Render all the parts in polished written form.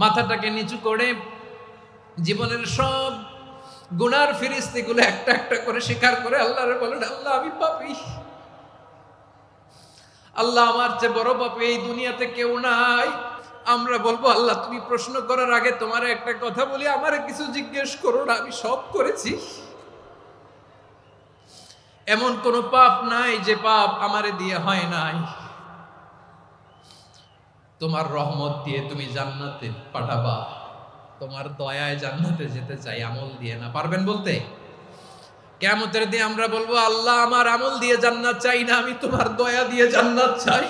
মাথাটাকে নিচু করে জীবনের সব গুনার ফিরিস্তিগুলো একটা একটা করে স্বীকার করে আল্লাহরে বলেন, আল্লাহ আমি পাপী, আল্লাহ আমার চেয়ে বড় পাপী এই দুনিয়াতে কেউ নাই। আমরা বলবো, আল্লাহ তুমি প্রশ্ন করার আগে তোমার একটা কথা বলি, আমারে কিছু জিজ্ঞেস করো না, আমি সব করেছি। এমন কোন পাপ নাই যে পাপ আমারে দিয়ে হয় নাই। তোমার রহমত দিয়ে তুমি জান্নাতে পাঠাবা, তোমার দয়ায় জান্নাতে যেতে চাই, আমল দিয়ে না। পারবেন বলতে? কিয়ামতের দিন আমরা বলবো, আল্লাহ আমার আমল দিয়ে জান্নাত চাই না, আমি তোমার দয়া দিয়ে জান্নাত চাই।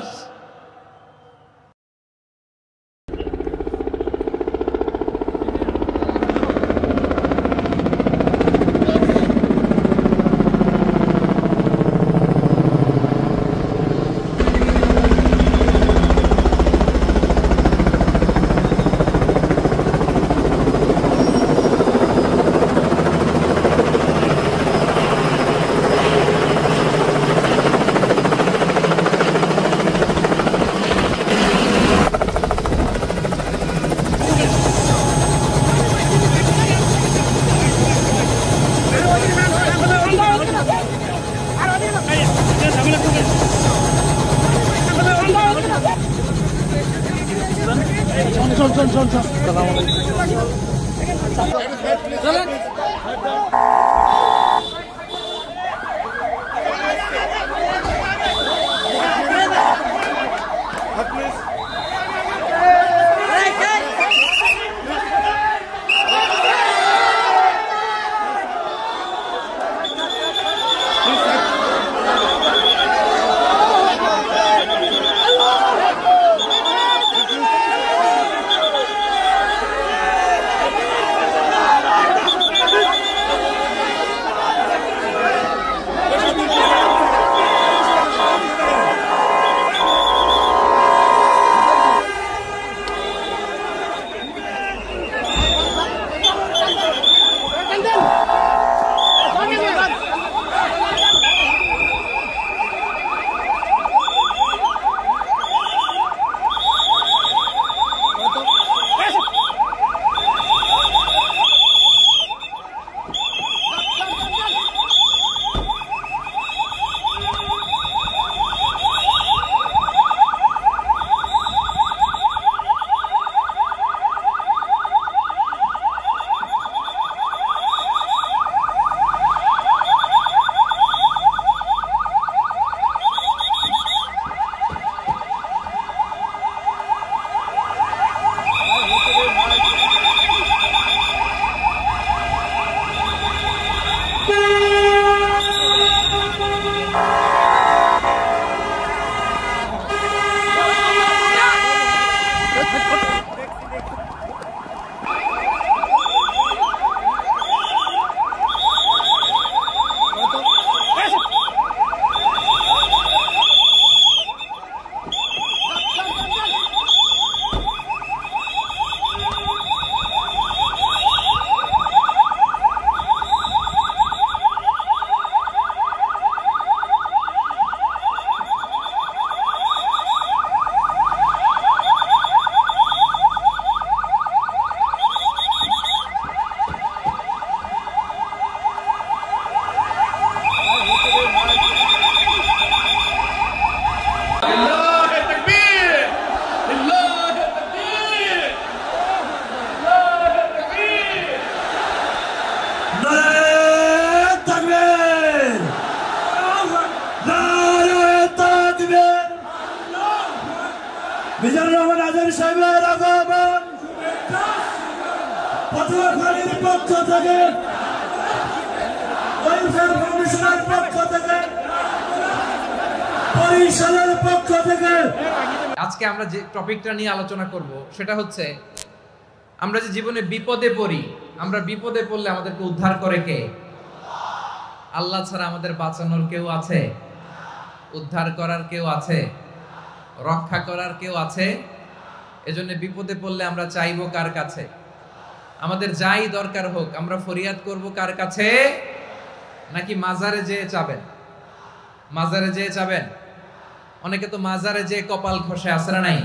আজকে আমরা যে টপিকটা নিয়ে আলোচনা করব সেটা হচ্ছে, আমরা যে জীবনে বিপদে পড়ি, আমরা বিপদে পড়লে আমাদেরকে উদ্ধার করে কে? আল্লাহ ছাড়া আমাদের বাঁচানোর কেউ আছে? উদ্ধার করার কেউ আছে? রক্ষা করার কেউ আছে? এজন্য বিপদে পড়লে আমরা চাইবো কার কাছে? আমাদের যাই দরকার হোক আমরা ফরিয়াদ করব কার কাছে? নাকি মাজারে যেয়ে চাবেন? মাজারে যেয়ে চাবেন? অনেকে তো মাজারে যেয়ে কপাল ঘষে, আসে না নাই?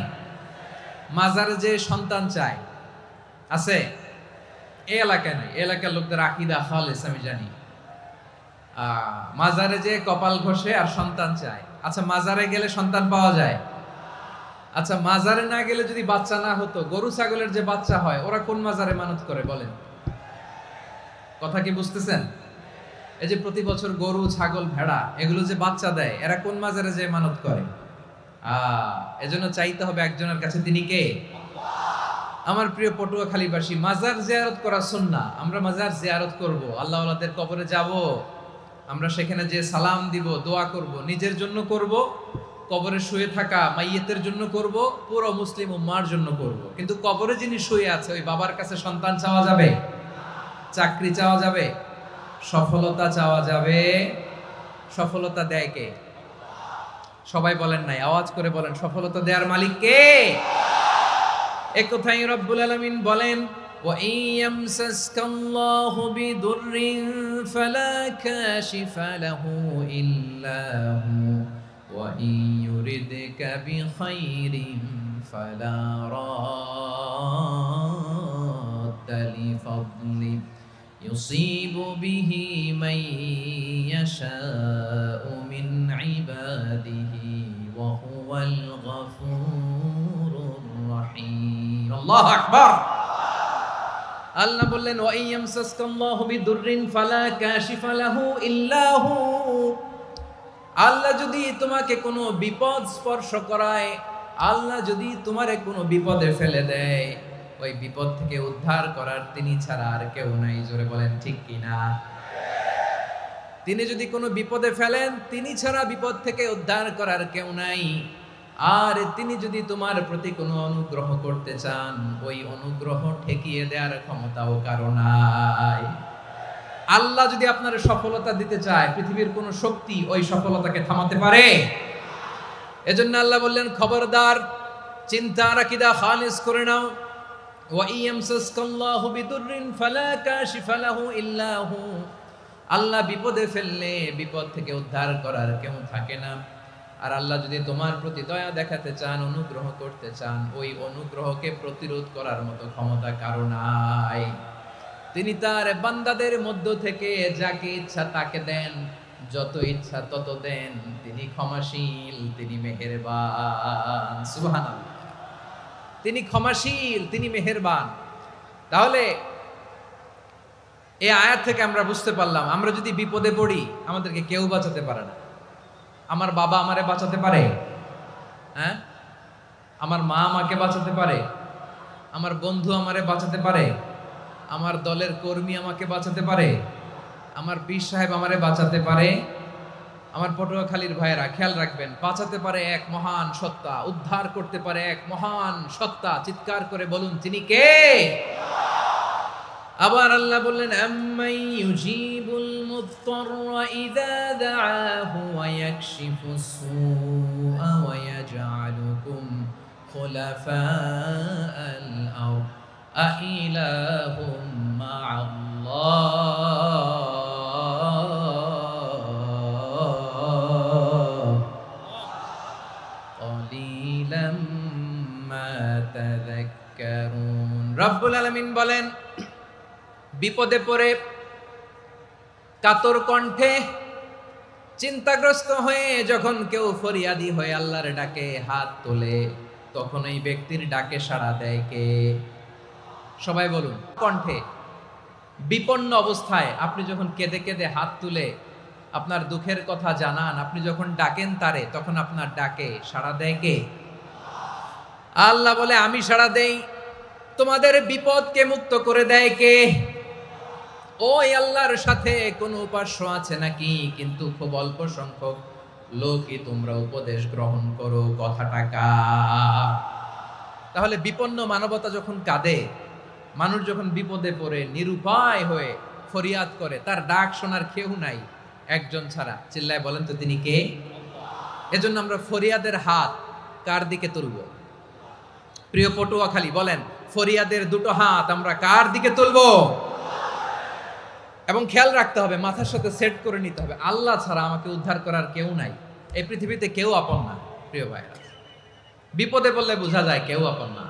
মাজারে যেয়ে সন্তান চায়, আছে? এই এলাকায় নাই, এই এলাকার লোকদের আকীদা খালেস আমি জানি। মাজারে যে কপাল ঘষে আর সন্তান চায়। আচ্ছা, মাজারে গেলে সন্তান পাওয়া যায়? আচ্ছা, মাজারে না গেলে যদি বাচ্চা না হতো, গরু ছাগলের যে বাচ্চা হয় ওরা কোন মাজারে মানত করে বলেন? কথা কি বুঝতেছেন? এই যে প্রতি বছর গরু ছাগল ভেড়া এগুলো যে বাচ্চা দেয়, এরা কোন মাজারে যে মানত করে? এজন্য চাইতে হবে একজনের কাছে, তিনি কে? আমার প্রিয় পটুয়াখালীবাসী, মাজার জিয়ারত করা সুন্নাহ। আমরা মাজার জিয়ারত করব, আল্লাহ ওয়ালাদের কবরে যাব, আমরা সেখানে যে সালাম দিব, দোয়া করব, নিজের জন্য করব, কবরে শুয়ে থাকা মাইয়েতের জন্য করব, পুরো মুসলিম উম্মার জন্য করব। কিন্তু কবরে যিনি শুয়ে আছে ওই বাবার কাছে সন্তান চাওয়া যাবে? চাকরি চাওয়া যাবে? সফলতা চাওয়া যাবে? সফলতা দেয় কে? সবাই বলেন নাই, আওয়াজ করে বলেন, সফলতা দেওয়ার মালিক কে? এক কথাই রব্বুল আলামিন বলেন, ওয়া ইয়ামসাসকাল্লাহু বিদুররিন ফালা কাশিফা লাহু ইল্লা হু ওয়া ইয়ুরিদকা বিখাইরিন ফালা রাদ্দা লিফাদলি ইউসিবু বিহি মান ইয়াশাউ মিন ইবাদিহি ওয়া হুয়াল গফুরুর রহিম। আল্লাহু আকবার। আল্লাহ বললেন, ওয়া ইয়ামসাসকাল্লাহু বিদুররিন ফালা কাশিফা লাহু ইল্লা হু। আল্লাহ যদি তোমাকে কোনো বিপদ স্পর্শ করায়, আল্লাহ যদি তোমারে কোনো বিপদে ফেলে দেয়, ওই বিপদ থেকে উদ্ধার করার তিনি ছাড়া আর কেউ নাই। জোরে বলেন ঠিক কিনা? তিনি যদি কোনো বিপদে ফেলেন, তিনি ছাড়া বিপদ থেকে উদ্ধার করার কেউ নাই। আর তিনি যদি তোমার প্রতি কোনো অনুগ্রহ করতে চান, ওই অনুগ্রহ ঠেকিয়ে দেওয়ার ক্ষমতাও কারো নাই। আল্লাহ যদি আপনার সফলতা দিতে চায়, পৃথিবীর কোনো শক্তি ওই সফলতাকে থামাতে পারে? এজন্য আল্লাহ বললেন, খবরদার, চিন্তা আকীদা খালিস করে নাও। ওয়া ইয়ামসাসকাল্লাহু বিদুররিন ফালা কাশিফা লাহু ইল্লা হু। আল্লাহ বিপদে ফেললে বিপদ থেকে উদ্ধার করার কেউ থাকে না। আর আল্লাহ যদি তোমার প্রতি দয়া দেখাতে চান, অনুগ্রহ করতে চান, ওই অনুগ্রহকে প্রতিরোধ করার মতো ক্ষমতা কারো নাই। তিনি তার বান্দাদের মধ্য থেকে যাকে ইচ্ছা তাকে দেন, যত ইচ্ছা তত দেন। তিনি ক্ষমাশীল, তিনি মেহেরবান। সুবহানাল্লাহ। তিনি ক্ষমাশীল, তিনি মেহেরবান। তাহলে এই আয়াত থেকে আমরা বুঝতে পারলাম, আমরা যদি বিপদে পড়ি আমাদেরকে কেউ বাঁচাতে পারে না। আমার বাবা আমারে বাঁচাতে পারে? হ্যাঁ? আমার মা আমাকে বাঁচাতে পারে? আমার বন্ধু আমারে বাঁচাতে পারে? আমার দলের কর্মী আমাকে বাঁচাতে পারে? আমার পীর সাহেব আমারে বাঁচাতে পারে? আমার পটুয়াখালীর ভাইয়েরা খেয়াল রাখবেন, বাঁচাতে পারে এক মহান সত্তা, উদ্ধার করতে পারে এক মহান সত্তা। চিৎকার করে বলুন, তিনি কে? আবার আল্লাহ বললেন, আম্মাই ইউজিবুল মুত্তাররা ইযা দাআহু ওয়া ইয়াকশিফুস সুআ ওয়া ইয়াজআলুকুম খুলাফাআল আরদ আইলাহুম মা'আল্লাহ ক্বালিলাম মা তাযাক্কারুন। রব্বুল আলামিন বলেন, বিপদে পড়ে কাতর কণ্ঠে চিন্তাগ্রস্ত হয়ে যখন কেউ ফরিয়াদি হয়ে আল্লাহর ডাকে হাত তোলে, তখন এই ব্যক্তির ডাকে সাড়া দেয় কে? সবাই বলুন। কণ্ঠে বিপন্ন অবস্থায় আপনি যখন কেঁদে কেঁদে হাত তুলে আপনার দুঃখের কথা জানান, আপনি যখন ডাকেন তারে, তখন আপনার ডাকে সাড়া দেয় কে? আল্লাহ বলে, আমি সাড়া দেই। তোমাদের বিপদকে মুক্ত করে দেয় কে? ওই আল্লাহর সাথে কোন উপাস্য আছে নাকি? কিন্তু খুব অল্প সংখ্যক লোকই তোমরা উপদেশ গ্রহণ করো। কথাটা কার? তাহলে বিপন্ন মানবতা যখন কাঁদে, মানুষ যখন বিপদে পড়ে নিরুপায় হয়ে ফরিয়াদ করে, তার ডাক শোনার কেউ নাই একজন ছাড়া। চিল্লায় বলেন তো, তিনি কে? এজন্য আমরা ফরিয়াদের হাত কার দিকে তুলব? প্রিয় পটুয়াখালী বলেন, ফরিয়াদের দুটো হাত আমরা কার দিকে তুলব? এবং খেয়াল রাখতে হবে, মাথার সাথে সেট করে নিতে হবে, আল্লাহ ছাড়া আমাকে উদ্ধার করার কেউ নাই। এই পৃথিবীতে কেউ আপন না। প্রিয় ভাইরা, বিপদে পড়লে বোঝা যায় কেউ আপন না।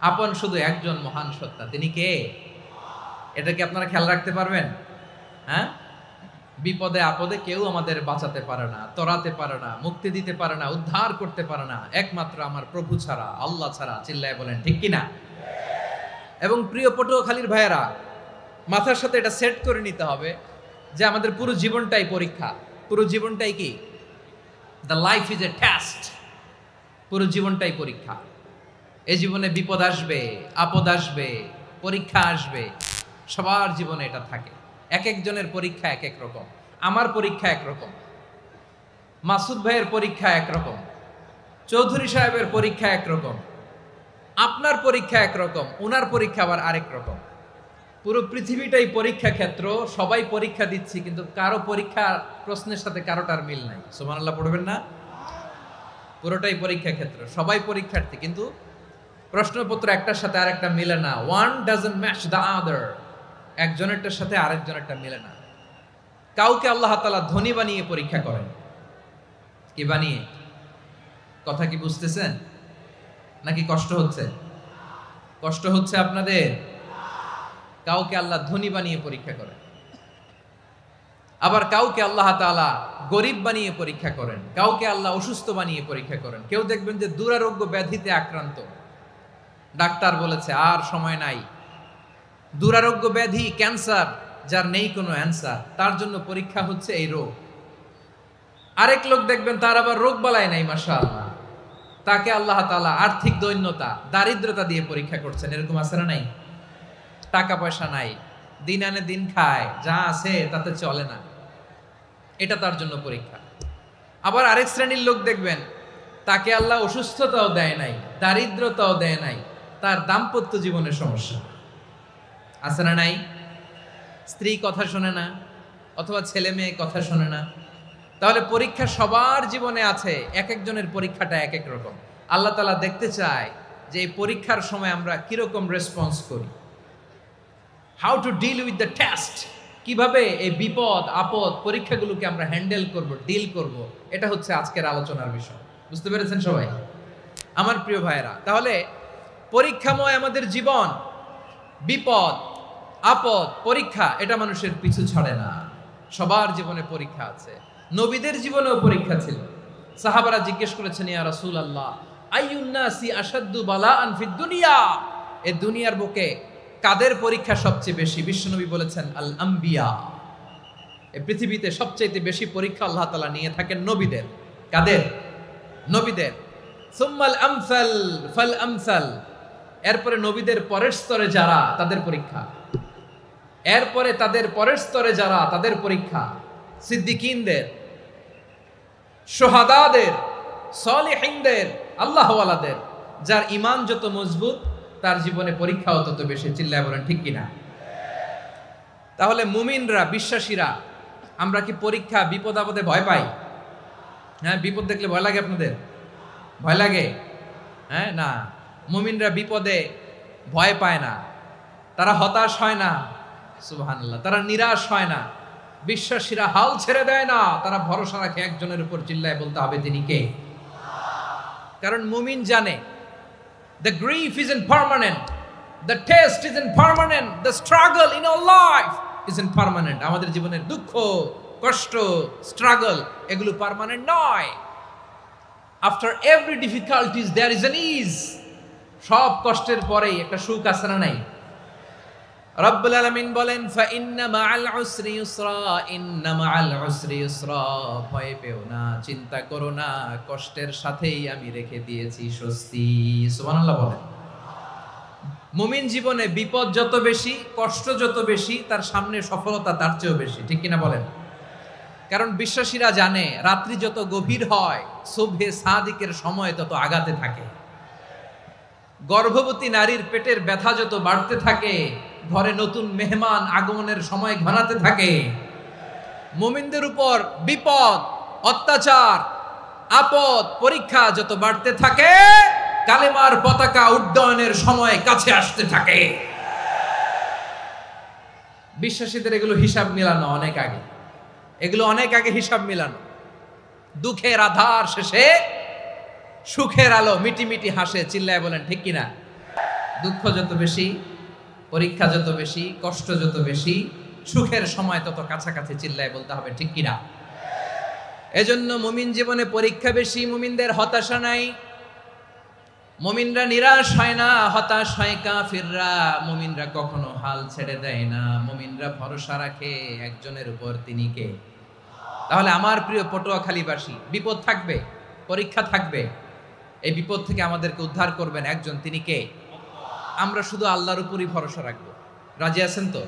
আপন শুধু একজন মহান সত্তা, তিনি কে? এটা কি আপনারা খেয়াল রাখতে পারবেন? হ্যাঁ, বিপদে আপদে কেউ আমাদের বাঁচাতে পারে না, তরাতে পারে না, মুক্তি দিতে পারে না, উদ্ধার করতে পারে না, একমাত্র আমার প্রভু ছাড়া, আল্লাহ ছাড়া। চিল্লায় বলেন ঠিক কিনা? এবং প্রিয় পটুয়াখালীর ভাইয়েরা, মাথার সাথে এটা সেট করে নিতে হবে যে আমাদের পুরো জীবনটাই পরীক্ষা। পুরো জীবনটাই কি? The life is a test. পুরো জীবনটাই পরীক্ষা। এই জীবনে বিপদ আসবে, আপদ আসবে, পরীক্ষা আসবে, সবার জীবনে এটা থাকে। এক একজনের পরীক্ষা এক এক রকম। আমার পরীক্ষা একরকম, মাসুদ ভাইয়ের পরীক্ষা একরকম, চৌধুরী সাহেবের পরীক্ষা একরকম, আপনার পরীক্ষা একরকম, ওনার পরীক্ষা আবার আরেক রকম। পুরো পৃথিবীটাই পরীক্ষা ক্ষেত্র, সবাই পরীক্ষা দিচ্ছি, কিন্তু কারো পরীক্ষা প্রশ্নের সাথে কারোটার মিল নাই। সুবহানাল্লাহ পড়বেন না? পুরোটাই পরীক্ষা ক্ষেত্র, সবাই পরীক্ষার্থী, কিন্তু প্রশ্নপত্র একটার সাথে আরেকটা মিলে না। One doesn't match the other. একজনেরটার সাথে আরেকজনেরটা মিলে না। কাউকে আল্লাহ তাআলা ধনী বানিয়ে পরীক্ষা করেন। কি বানিয়ে? কথা কি বুঝতেছেন নাকি কষ্ট হচ্ছে? কষ্ট হচ্ছে আপনাদের? কাউকে আল্লাহ ধনী বানিয়ে পরীক্ষা করেন, আবার কাউকে আল্লাহ তাআলা গরিব বানিয়ে পরীক্ষা করেন, কাউকে আল্লাহ অসুস্থ বানিয়ে পরীক্ষা করেন। কেউ দেখবেন যে দুরারোগ্য ব্যাধিতে আক্রান্ত, ডাক্তার বলেছে আর সময় নাই, দুরারোগ্য ব্যাধি, ক্যান্সার, যার নেই কোনো অ্যান্সার, তার জন্য পরীক্ষা হচ্ছে এই রোগ। আরেক লোক দেখবেন তার আবার রোগ বালাই নাই, মাশাআল্লাহ, তাকে আল্লাহ তাআলা আর্থিক দৈন্যতা, দারিদ্রতা দিয়ে পরীক্ষা করছেন। এরকম আছে না নাই? টাকা পয়সা নাই, দিন আনে দিন খায়, যা আছে তাতে চলে না, এটা তার জন্য পরীক্ষা। আবার আরেক শ্রেণীর লোক দেখবেন তাকে আল্লাহ অসুস্থতাও দেয় নাই, দারিদ্রতাও দেয় নাই, তার দাম্পত্য জীবনের সমস্যা আছে না নাই? স্ত্রী কথা শোনে না, অথবা ছেলে মেয়ে কথা শোনে না। তাহলে পরীক্ষা সবার জীবনে আছে, এক একজনের পরীক্ষাটা এক এক রকম। আল্লাহ তাআলা দেখতে চায় যে এই পরীক্ষার সময় আমরা কিরকম রেসপন্স করি, how to deal with the test, কিভাবে এই বিপদ আপদ পরীক্ষাগুলোকে আমরা হ্যান্ডেল করব, ডিল করব। এটা হচ্ছে আজকের আলোচনার বিষয়। বুঝতে পেরেছেন সবাই আমার প্রিয় ভাইয়েরা? তাহলে পরীক্ষাময় আমাদের জীবন, বিপদ আপদ পরীক্ষা, এটা মানুষের পিছু ছাড়ে না। সবার জীবনে পরীক্ষা আছে। নবীদের জীবনেও পরীক্ষা ছিল। সাহাবারা জিজ্ঞেস করেছেন, ইয়া রাসূলুল্লাহ, আইয়ুন নাসি আশাদ্দু বালাআন ফিদ দুনিয়া, এই দুনিয়ার বুকে কাদের পরীক্ষা সবচেয়ে বেশি? বিশ্বনবী বলেছেন, আল আম্বিয়া। এই পৃথিবীতে সবচেয়ে বেশি পরীক্ষা আল্লাহ তাআলা নিয়ে থাকেন নবীদের। কাদের? নবীদের। সুম্মাল আমসাল ফাল আমসাল, এরপরে নবীদের পরের স্তরে যারা, তাদের পরীক্ষা। এরপরে তাদের পরের স্তরে যারা, তাদের পরীক্ষা। সিদ্দিকিনদের, শুহাদাদের, সলিহিনদের, আল্লাহওয়ালাদের। যার ঈমান যত মজবুত, তার জীবনে পরীক্ষাও তত বেশি। চিল্লায় বলেন ঠিক কিনা? তাহলে মুমিনরা, বিশ্বাসীরা, আমরা কি পরীক্ষা বিপদ আপদে ভয় পাই? হ্যাঁ, বিপদ দেখলে ভয় লাগে আপনাদের? ভয় লাগে? হ্যাঁ, না, মুমিনরা বিপদে ভয় পায় না, তারা হতাশ হয় না, সুবহানাল্লাহ, তারা নিরাশ হয় না। বিশ্বাসীরা হাল ছেড়ে দেয় না, তারা ভরসা রাখে একজনের উপর। চিল্লায় বলতে হবে তিনি কে? কারণ মুমিন জানে the grief isn't permanent, the test isn't permanent, the struggle in our life isn't permanent. আমাদের জীবনের দুঃখ, কষ্ট, স্ট্রাগল, এগুলো পার্মানেন্ট নয়। after every difficulties there is an ease. সব কষ্টের পরেই একটা সুখ আছে না নাই? রব্বুল আলামিন বলেন, ফা ইন্না মাআল উসরি ইউসরা, ইন্না মাআল উসরি ইউসরা, ভয় পেও না, চিন্তা করো না, কষ্টের সাথেই আমি রেখে দিয়েছি স্বস্তি। সুবহানাল্লাহ বলেন। মুমিন জীবনে বিপদ যত বেশি, কষ্ট যত বেশি, তার সামনে সফলতা তার চেয়েও বেশি। ঠিক কিনা বলেন? কারণ বিশ্বাসীরা জানে রাত্রি যত গভীর হয়, সুবহে সাদিকের সময় তত আগাতে থাকে। গর্ভবতী নারীর পেটের ব্যথা যত বাড়তে থাকে, ঘরে নতুন মেহমান আগমনের সময় ঘনাতে থাকে। মুমিনদের উপর বিপদ, অত্যাচার, আপদ, পরীক্ষা যত বাড়তে থাকে, কালেমার পতাকা উড্ডয়নের সময় কাছে আসতে থাকে। বিশ্বাসীদের এগুলো হিসাব মিলানো অনেক আগে, এগুলো অনেক আগে হিসাব মিলানো। দুঃখের আধার শেষে সুখের আলো মিটি মিটি হাসে। চিল্লায় বলেন ঠিক কিনা? দুঃখ যত বেশি, পরীক্ষা যত বেশি, কষ্ট যত বেশি, সুখের সময় তত কাছাকাছি চিল্লায় বলতে হবে, ঠিক কিনা? এজন্য মুমিন জীবনে পরীক্ষা বেশি, মুমিনদের হতাশা নাই, মুমিনরা নিরাশ হয় না, হতাশ হয় কাফিররা। মুমিনরা কখনো হাল ছেড়ে দেয় না, মুমিনরা ভরসা রাখে একজনের উপর, তিনি কে? তাহলে আমার প্রিয় পটুয়াখালীবাসী, বিপদ থাকবে, পরীক্ষা থাকবে, এই বিপদ থেকে আমাদেরকে উদ্ধার করবেন একজন, তিনি কে? আমরা শুধু আল্লাহর উপরই ভরসা রাখবো। রাজি আছেন তো?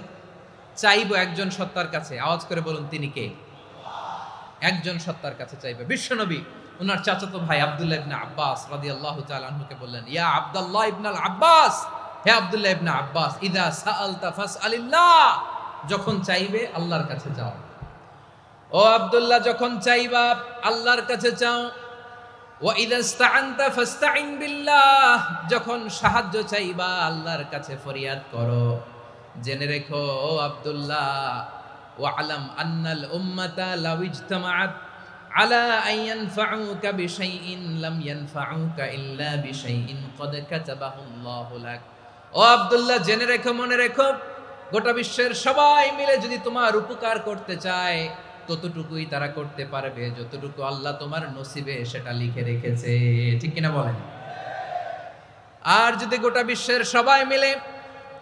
চাইবো একজন সত্তার কাছে, আওয়াজ করে বলুন, তিনি কে? একজন সত্তার কাছে চাইবে। বিশ্বনবী ওনার চাচাতো ভাই আব্দুল্লাহ ইবনে আব্বাস রাদিয়াল্লাহু তাআলা আনহুকে বললেন, ইয়া আব্দুল্লাহ ইবনে আব্বাস, হে আব্দুল্লাহ ইবনে আব্বাস, ইযা সাআলতা ফাসআলিল্লাহ, যখন চাইবে আল্লাহর কাছে যাও। ও আব্দুল্লাহ, যখন চাইবা আল্লাহর কাছে চাও। ওয়া ইযা ইসতাআনতা ফাসতাইন বিল্লাহ, যখন সাহায্য চাইবা আল্লাহর কাছে ফরিয়াদ করো। জেনে রেখো ও আব্দুল্লাহ, ওয়া'লাম আন্নাল উম্মাতা লাউ ইজতামাআত আলা আন ইয়ানফাউকা বিশাইইন লাম ইয়ানফাউকা ইল্লা বিশাইইন ক্বাদ কাতাবাহু আল্লাহু লাক। ও আব্দুল্লাহ, জেনে রেখো, মনে রেখো, গোটা বিশ্বের সবাই মিলে যদি তোমার উপকার করতে চায় ততটুকুই তারা করতে পারবে যতটুকু আল্লাহ তোমার নসিবে সেটা লিখে রেখেছে, ঠিক কিনা বলেন? আর যদি গোটা বিশ্বের সবাই মিলে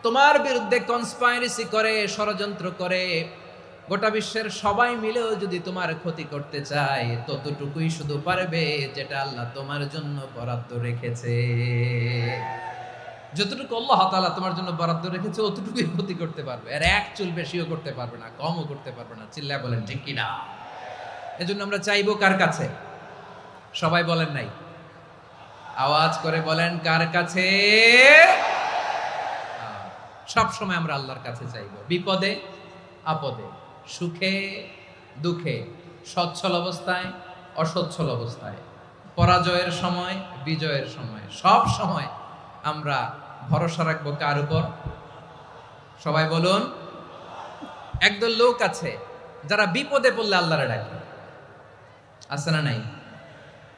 তোমার বিরুদ্ধে কনস্পাইরেসি করে, ষড়যন্ত্র করে, গোটা বিশ্বের সবাই মিলেও যদি তোমার ক্ষতি করতে চায় ততটুকুই শুধু পারবে যেটা আল্লাহ তোমার জন্য বরাদ্দ রেখেছে। যতটুকু আল্লাহ তাআলা তোমার জন্য বরাদ্দ রেখেছে অতটুকুই ক্ষতি করতে পারবে, আর এক চুল বেশিও করতে পারবে না, কমও করতে পারবে না। চিল্লায় বলেন, ঠিক কিনা? এজন্য আমরা চাইবো কার কাছে? সবাই বলেন নাই, আওয়াজ করে বলেন, কার কাছে? সব সময় আমরা আল্লাহর কাছে চাইবো, বিপদে আপদে, সুখে দুঃখে, সচ্ছল অবস্থায় অসচ্ছল অবস্থায়, পরাজয়ের সময় বিজয়ের সময়, সব সময় আমরা ভরসা রাখবো কার উপর? সবাই বলুন। একদল লোক আছে যারা বিপদে পড়লে আল্লাহরে ডাকে, আছে না নাই?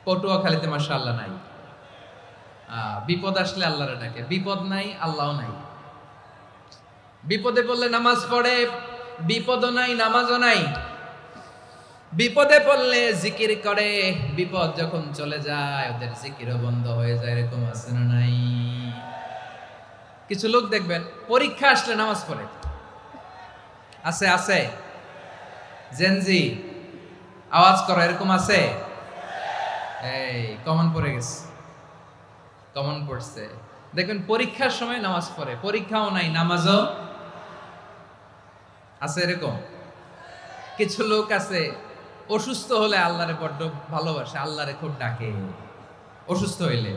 পটুয়াখালীতে মাশাআল্লাহ নাই। বিপদ আসলে আল্লাহরে ডাকে, বিপদ নাই আল্লাহও নাই। বিপদে পড়লে নামাজ পড়ে, বিপদও নাই নামাজও নাই। বিপদে পড়লে জিকির করে, বিপদ যখন চলে যায় ওদের জিকিরও বন্ধ হয়ে যায়। এরকম আছে না নাই? কিছু লোক দেখবেন পরীক্ষা আসলে নামাজ পড়ে, আছে আছে? জেনজি আওয়াজ করো, এরকম আছে? এই কমন পড়ে গেছে, কমন পড়ছে। দেখবেন পরীক্ষার সময় নামাজ পড়ে, পরীক্ষাও নাই নামাজও আছে। এরকম কিছু লোক আছে অসুস্থ হলে আল্লাহরে বড্ড ভালোবাসে, আল্লাহরে খুব ডাকে। অসুস্থ হইলে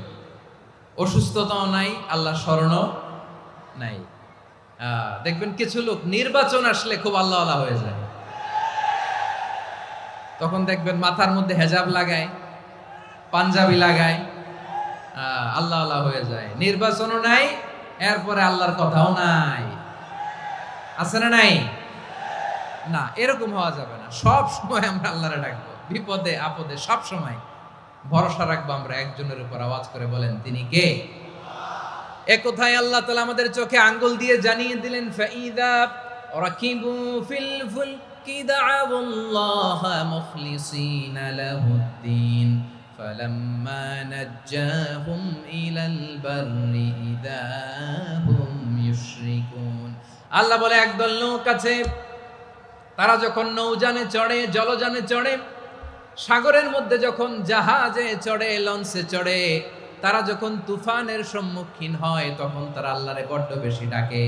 অসুস্থতাও নাই, আল্লাহ স্মরণও নাই। দেখবেন কিছু লোক নির্বাচন আসলে খুব আল্লাহ আল্লাহ হয়ে যায়, তখন দেখবেন মাথার মধ্যে হেজাব লাগায়, পাঞ্জাবি লাগায়, আল্লাহ আল্লাহ হয়ে যায়। নির্বাচনও নাই, এরপরে আল্লাহর কথাও নাই। আছে না নাই? না, এরকম হওয়া যাবে না। সব সময় আমরা আল্লাহরে ডাকবো, বিপদে আপদে সব সময় ভরসা রাখবো আমরা একজনের উপর। আওয়াজ করে বলেন, তিনি কে? এ কথায় আল্লাহ তাআলা আমাদের চোখে আঙ্গুল দিয়ে জানিয়ে দিলেন, ফাইদা রাকিবু ফিল ফুলকি দা'আবুল্লাহা মুখলিসিনা লাহুদ্দিন ফালাম্মা নাজ্জাহুম ইলাল বাররি ইযা হুম ইউশরিকুন। আল্লাহ বলে, একদল লোক আছে তারা যখন নৌযানে চড়ে, জলযানে চড়ে, সাগরের মধ্যে যখন জাহাজে চড়ে, লঞ্চে চড়ে, তারা যখন তুফানের সম্মুখীন হয় তখন তারা আল্লাহরে বড্ড বেশি ডাকে,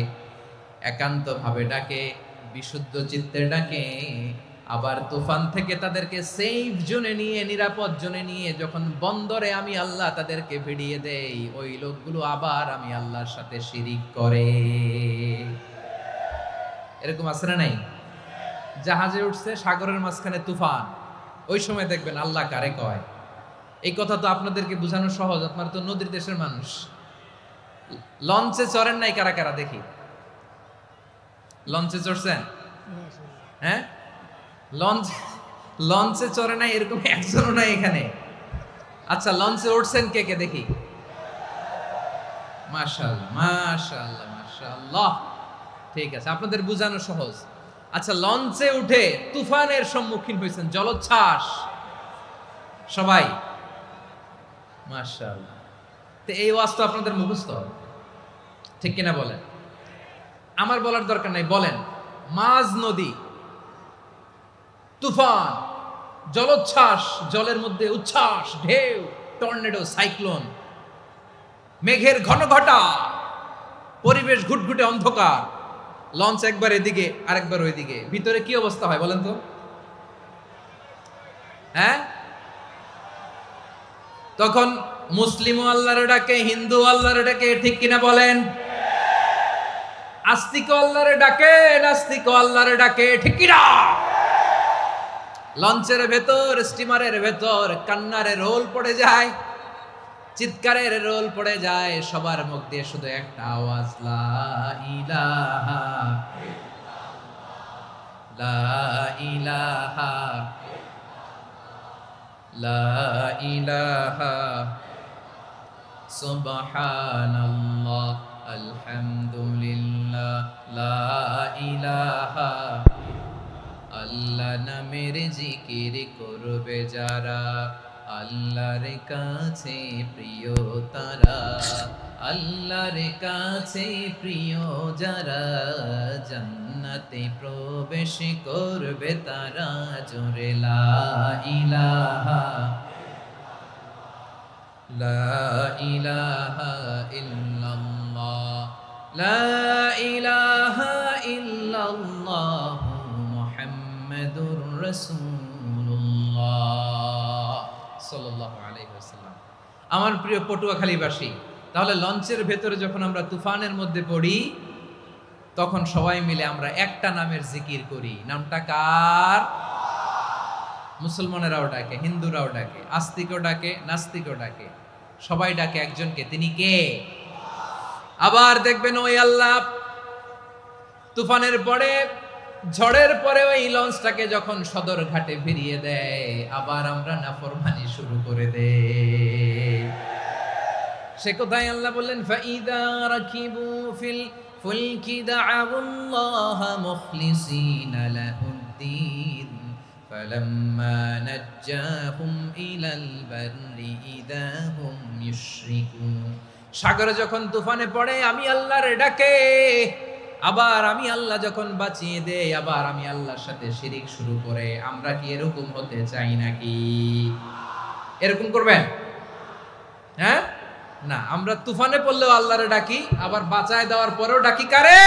একান্ত ভাবে ডাকে, বিশুদ্ধ চিত্তে ডাকে। আবার তুফান থেকে তাদেরকে সেফ জোনে নিয়ে, নিরাপদ জোনে নিয়ে যখন বন্দরে আমি আল্লাহ তাদেরকে ভিড়িয়ে দেই, ওই লোকগুলো আবার আমি আল্লাহর সাথে শিরিক করে। এরকম আছে না নাই? জাহাজে উঠছে, সাগরের মাঝখানে তুফান, ওই সময় দেখবেন আল্লাহ কারে কয়। এই কথা তো আপনাদেরকে বোঝানো সহজ, আপনারা তো নদীর দেশের মানুষ। লঞ্চে চড়েন নাই কারা কারা? দেখি, লঞ্চে চড়ছেন? হ্যাঁ, লঞ্চে চড়ে নাই এরকম একজনও নাই এখানে। আচ্ছা, লঞ্চে উঠছেন কে কে? দেখি, মাশাআল্লাহ মাশাআল্লাহ মাশাআল্লাহ। ঠিক আছে, আপনাদের বোঝানো সহজ। আচ্ছা, লঞ্চে উঠে তুফানের সম্মুখীন হয়েছেন, জলোচ্ছ্বাস সবাই, মাশাআল্লাহ। তো এই ওয়াজ তো আপনাদের মুখস্থ, ঠিক কিনা বলেন? আমার বলার দরকার নাই, বলেন। মাঝ নদী, তুফান, জলোচ্ছ্বাস, জলের মধ্যে উচ্ছ্বাস, ঢেউ, টর্নেডো, সাইক্লোন, মেঘের ঘনঘটা, পরিবেশ ঘুটঘুটে অন্ধকার, লঞ্চ একবার এদিকে আরেকবার ওইদিকে, ভিতরে কি অবস্থা হয় বলেন তো? হ্যাঁ, তখন মুসলিম আল্লাহর ডাকে, হিন্দু আল্লাহর ডাকে, ঠিক কিনা বলেন? আস্তিক আল্লাহর ডাকে, নাস্তিক আল্লাহর ডাকে, ঠিক কিনা? লঞ্চের ভেতর, স্টিমারের ভেতর কান্নারে রোল পড়ে যায়, চিৎকারের রোল পড়ে যায়, সবার মুখ দিয়ে শুধু একটা আওয়াজ, লা ইলাহা লা ইলাহা লা ইলাহা সুবহানাল্লাহ আলহামদুলিল্লাহ লা ইলাহা। আল্লাহ নামের জিকির করবে যারা, আল্লাহর কাছে প্রিয় তারা, আল্লাহর কাছে প্রিয় যারা, জান্নাতে প্রবেশ করবে তারা, জোরে লা ইলাহা লা ইলাহা ইল্লাল্লাহ লা ইলাহা ইল্লাল্লাহ মুহাম্মাদুর রাসূলুল্লাহ সাল্লাল্লাহু আলাইহি ওয়াসাল্লাম। আমার প্রিয় পটুয়াখালীবাসী, তাহলে লঞ্চের ভেতরে যখন আমরা তুফানের মধ্যে পড়ি, তখন সবাই মিলে আমরা একটা নামের জিকির করি। নামটা কার? মুসলমানেরাও ডাকে, হিন্দুরাও ডাকে, আস্তিকও ডাকে, নাস্তিকও ডাকে, সবাই ডাকে একজনকে, তিনি কে? আবার দেখবেন ওই আল্লাহ তুফানের পরে, ঝড়ের পরে ওই লঞ্চটাকে যখন সদর ঘাটে ফিরিয়ে দেয়, আবার আমরা নাফরমানি শুরু করে দেই। সে কোথায় আল্লাহ বললেন, ফাইদা রাকিবু ফিল ফুলকি দা'আউল্লাহ মুখলিসিনা লাহুদ্দিন ফালাম্মা নাজ্জাহুম ইলাল বাররি ইযা হুম ইউশরিকুন। সাগরে যখন তুফানে পড়ে আমি আল্লাহর ডাকে, আবার আমি আল্লাহ যখন বাঁচিয়ে দেই, আবার আমি আল্লাহর সাথে শিরিক শুরু করে, আমরা কি এরকম হতে চাই নাকি? এরকম করবেন? হ্যাঁ না, আমরা তুফানে পড়লেও আল্লাহরে ডাকি, আবার বাঁচায় দেওয়ার পরেও ডাকি কারে?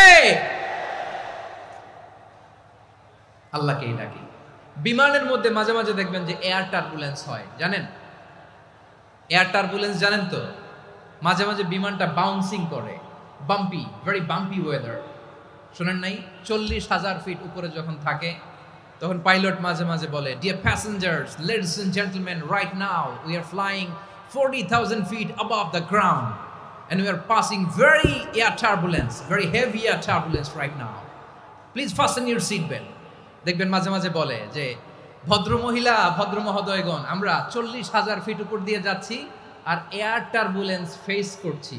আল্লাহকেই ডাকি। বিমানের মধ্যে মাঝে মাঝে দেখবেন যে এয়ার টার্বুলেন্স হয়, জানেন? এয়ার টার্বুলেন্স জানেন তো? মাঝে মাঝে বিমানটা বাউন্সিং করে, বাম্পি, ভেরি বাম্পি ওয়েদার। শোনেন নাই? 40,000 ফিট উপরে যখন থাকে, তখন পাইলট মাঝে মাঝে বলে, dear passengers, ladies and gentleman, right now we are flying 40,000 feet above the ground and we are passing very air turbulence, very heavy air turbulence right now. Please fasten your seat belt. দেখবেন মাঝে মাঝে বলে যে, ভদ্র মহিলা, ভদ্র মহোদয়গণ, আমরা 40,000 ফিট উপর দিয়ে যাচ্ছি আর এয়ার টার্বুলেন্স ফেস করছি,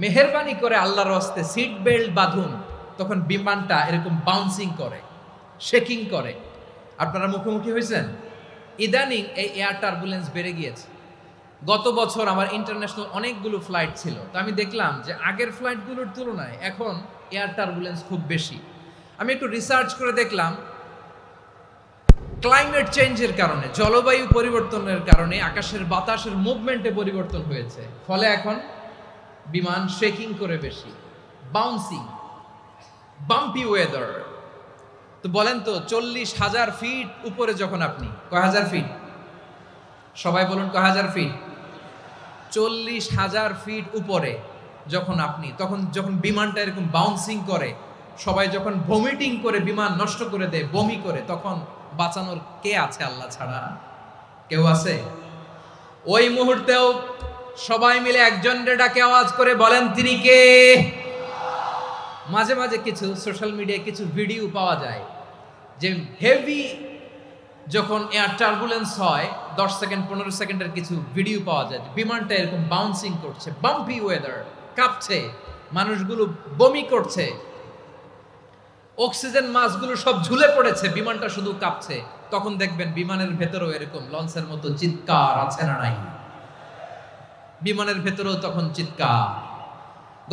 মেহেরবানি করে আল্লাহর হস্তে সিট বেল্ট বাঁধুন। তখন বিমানটা এরকম বাউন্সিং করে, শেকিং করে। আপনারা মুখোমুখি হয়েছেন? ইদানিং এই এয়ার টার্বুলেন্স বেড়ে গিয়েছে। গত বছর আমার ইন্টারন্যাশনাল অনেকগুলো ফ্লাইট ছিল, তো আমি দেখলাম যে আগের ফ্লাইটগুলোর তুলনায় এখন এয়ার টার্বুলেন্স খুব বেশি। আমি একটু রিসার্চ করে দেখলাম, ক্লাইমেট চেঞ্জের কারণে, জলবায়ু পরিবর্তনের কারণে আকাশের বাতাসের মুভমেন্টে পরিবর্তন হয়েছে, ফলে এখন বিমান শেকিং করে বেশি, বাউন্সিং, বাম্পি ওয়েদার। তো বলেন তো, 40,000 ফিট উপরে যখন আপনি, কয় হাজার ফিট? সবাই বলুন, কয় হাজার ফিট? 40,000 ফিট উপরে যখন আপনি, তখন যখন বিমানটা এরকম বাউন্সিং করে, সবাই যখন ভমিটিং করে বিমান নষ্ট করে দেয়, বমি করে, তখন বাঁচানোর কে আছে আল্লাহ ছাড়া? কেউ আছে? ওই মুহূর্তেও সবাই মিলে একজনের ডাকে আওয়াজ করে বলেন, তিনি কে? মাঝে মাঝে কিছু সোশ্যাল মিডিয়ায় কিছু ভিডিও পাওয়া যায় যে হেভি যখন এয়ার টার্বুলেন্স হয়, 10 সেকেন্ড 15 সেকেন্ডের কিছু ভিডিও পাওয়া যায়, বিমানটা এরকম বাউন্সিং করছে, বাম্পি ওয়েদার, কাঁপছে, মানুষগুলো বমি করছে, অক্সিজেন মাস্কগুলো সব ঝুলে পড়েছে, বিমানটা শুধু কাঁপছে। তখন দেখবেন বিমানের ভেতরেও এরকম লঞ্চের মতো চিৎকার আছে না নাই? বিমানের ভেতরেও তখন চিৎকার।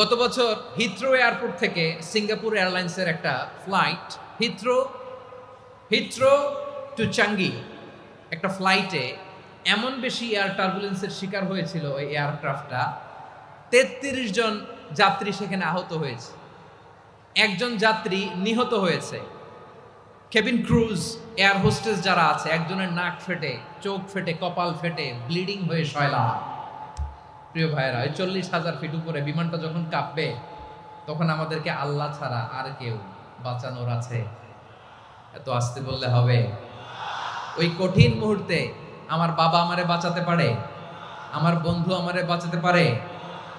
গত বছর হিথ্রো এয়ারপোর্ট থেকে সিঙ্গাপুর এয়ারলাইন্সের একটা ফ্লাইট হিথ্রো টু চাঙ্গি একটা ফ্লাইটে এমন বেশি এয়ার টার্বুলেন্সের শিকার হয়েছিল ওই এয়ারক্রাফটটা, 33 জন যাত্রী সেখানে আহত হয়েছে, একজন যাত্রী নিহত হয়েছে। কেবিন ক্রুজ, এয়ার হোস্টেস যারা আছে, একজনের নাক ফেটে, চোখ ফেটে, কপাল ফেটে, ব্লিডিং হয়ে শয়লা। প্রিয় ভাইয়েরা, ওই 40,000 ফিট উপরে বিমানটা যখন কাঁপবে, তখন আমাদেরকে আল্লাহ ছাড়া আর কেউ বাঁচানোর আছে? এত আস্তে বললে হবে? ওই কঠিন মুহূর্তে আমার বাবা আমারে বাঁচাতে পারে, আমার বন্ধু আমারে বাঁচাতে পারে।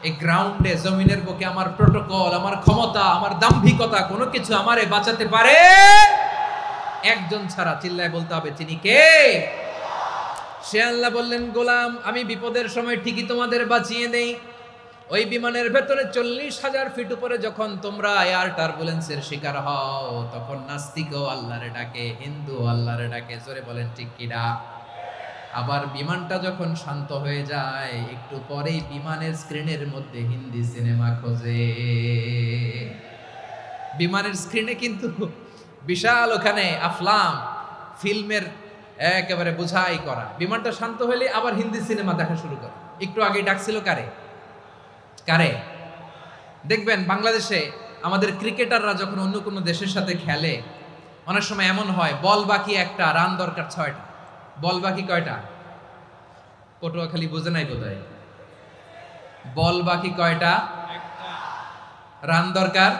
এই গ্রাউন্ডে, জমিনের বুকে আমার প্রোটোকল, আমার ক্ষমতা, আমার দাম্ভিকতা কোনো কিছু আমারে বাঁচাতে পারে? একজন ছাড়া। চিল্লায় বলতে হবে, তিনি কে? সে আল্লাহ। বললেন, গোলাম, আমি বিপদের সময় ঠিকই তোমাদের বাঁচিয়ে দেই। ওই বিমানের ভেতরে 40,000 ফিট উপরে যখন তোমরা এয়ার টার্বুলেন্সের শিকার হও, তখন নাস্তিকও আল্লাহরে ডাকে, হিন্দু আল্লাহরে ডাকে। জোরে বলেন ঠিক কিনা? আবার বিমানটা যখন শান্ত হয়ে যায়, একটু পরেই বিমানের স্ক্রিনের মধ্যে হিন্দি সিনেমা খোঁজে। বিমানের স্ক্রিনে কিন্তু বিশাল ওখানে আফলাম ফিল্মের একেবারে বোঝাই করা। বিমানটা শান্ত হলে আবার হিন্দি সিনেমা দেখা শুরু করে। একটু আগে ডাকছিল কারে? দেখবেন বাংলাদেশে আমাদের ক্রিকেটাররা যখন অন্য কোনো দেশের সাথে খেলে, অনেক সময় এমন হয়, বল বাকি একটা, রান দরকার 6টা। বল বাকি কয়টা? পটুয়াখালী বুঝে নাই বোধহয়। বল বাকি কয়টা? রান দরকার।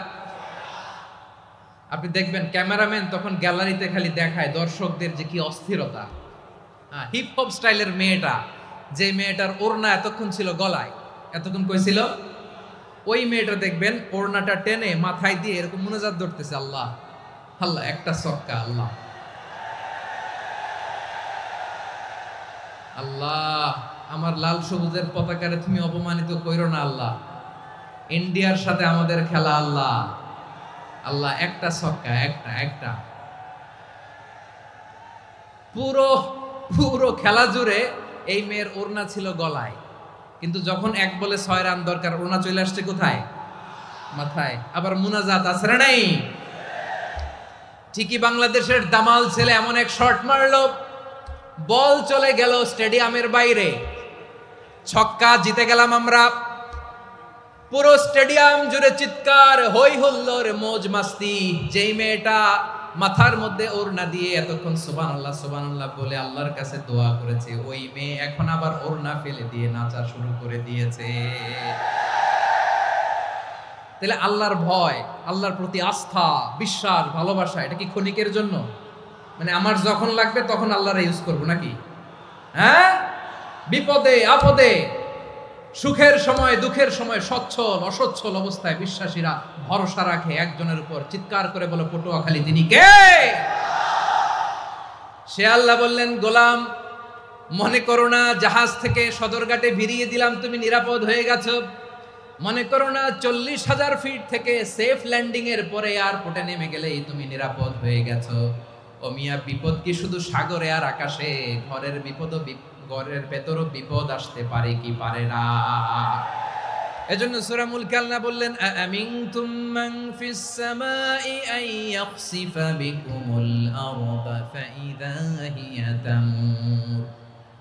আপনি দেখবেন ক্যামেরাম্যান তখন গ্যালারিতে খালি দেখায় দর্শকদের যে কি অস্থিরতা। হিপ হপ স্টাইলের মেয়েটা, যে মেয়েটার ওড়না এতক্ষণ ছিল গলায়, এতক্ষণ কই ছিল, ওই মেয়েটা দেখবেন ওড়নাটা টেনে মাথায় দিয়ে এরকম মুনাজাত ধরতেছে, আল্লাহ আল্লাহ, একটা ছক্কা, আল্লাহ আল্লাহ, আমার লাল সবুজের পতাকারে তুমি অপমানিত কইরো না আল্লাহ, ইন্ডিয়ার সাথে আমাদের খেলা, আল্লাহ আল্লাহ, একটা ছক্কা, একটা। পুরো খেলা জুড়ে এই মেয়ের ওড়না ছিল গলায়, কিন্তু যখন 1 বলে 6 রান দরকার, ওড়না চলে আসছে কোথায়? মাথায়। আবার মুনাজাত আছে না নাই? ঠিকই বাংলাদেশের দামাল ছেলে এমন এক শট মারলো, বল চলে গেল স্টেডিয়ামের বাইরে, ছক্কা, জিতে গেলাম আমরা। পুরো স্টেডিয়াম জুড়ে চিৎকার, হই হুল্লোড়, মৌজ মাস্তি। যেই মেয়েটা মাথার মধ্যে ওড়না দিয়ে এতক্ষণ সুবহানাল্লাহ সুবহানাল্লাহ বলে আল্লাহর কাছে দোয়া করেছে, ওই মেয়ে এখন আবার ওড়না ফেলে দিয়ে নাচা শুরু করে দিয়েছে। তাহলে আল্লাহর ভয়, আল্লাহর প্রতি আস্থা, বিশ্বাস, ভালোবাসা, এটা কি ক্ষণিকের জন্য? মানে আমার যখন লাগবে তখন আল্লাহর ইউজ করবো নাকি? হ্যাঁ, বিপদে আপদে, সুখের সময় দুঃখের সময়, সচ্ছল অসচ্ছল অবস্থায় বিশ্বাসীরা ভরসা রাখে একজনের উপর। চিৎকার করে বলো, পটুয়াখালী, তিনি কে? সে আল্লাহ। বললেন, গোলাম, মনে করো না জাহাজ থেকে সদরঘাটে ভিড়িয়ে দিলাম, তুমি নিরাপদ হয়ে গেছো। মনে করো না 40,000 ফিট থেকে সেফ ল্যান্ডিং এর পরে এয়ারপোর্টে নেমে গেলেই তুমি নিরাপদ হয়ে গেছো। ও মিয়া, বিপদ কি শুধু সাগরে আর আকাশে? ঘরের ভেতরও বিপদ আসতে পারে কি পারে না? এজন্য সূরা মুলক আল্লাহ বললেন, আমিনতুম মান ফিস সামাই আন ইয়াখসিফা বিকুমুল আরদা ফাইদা হিয়া তামুর।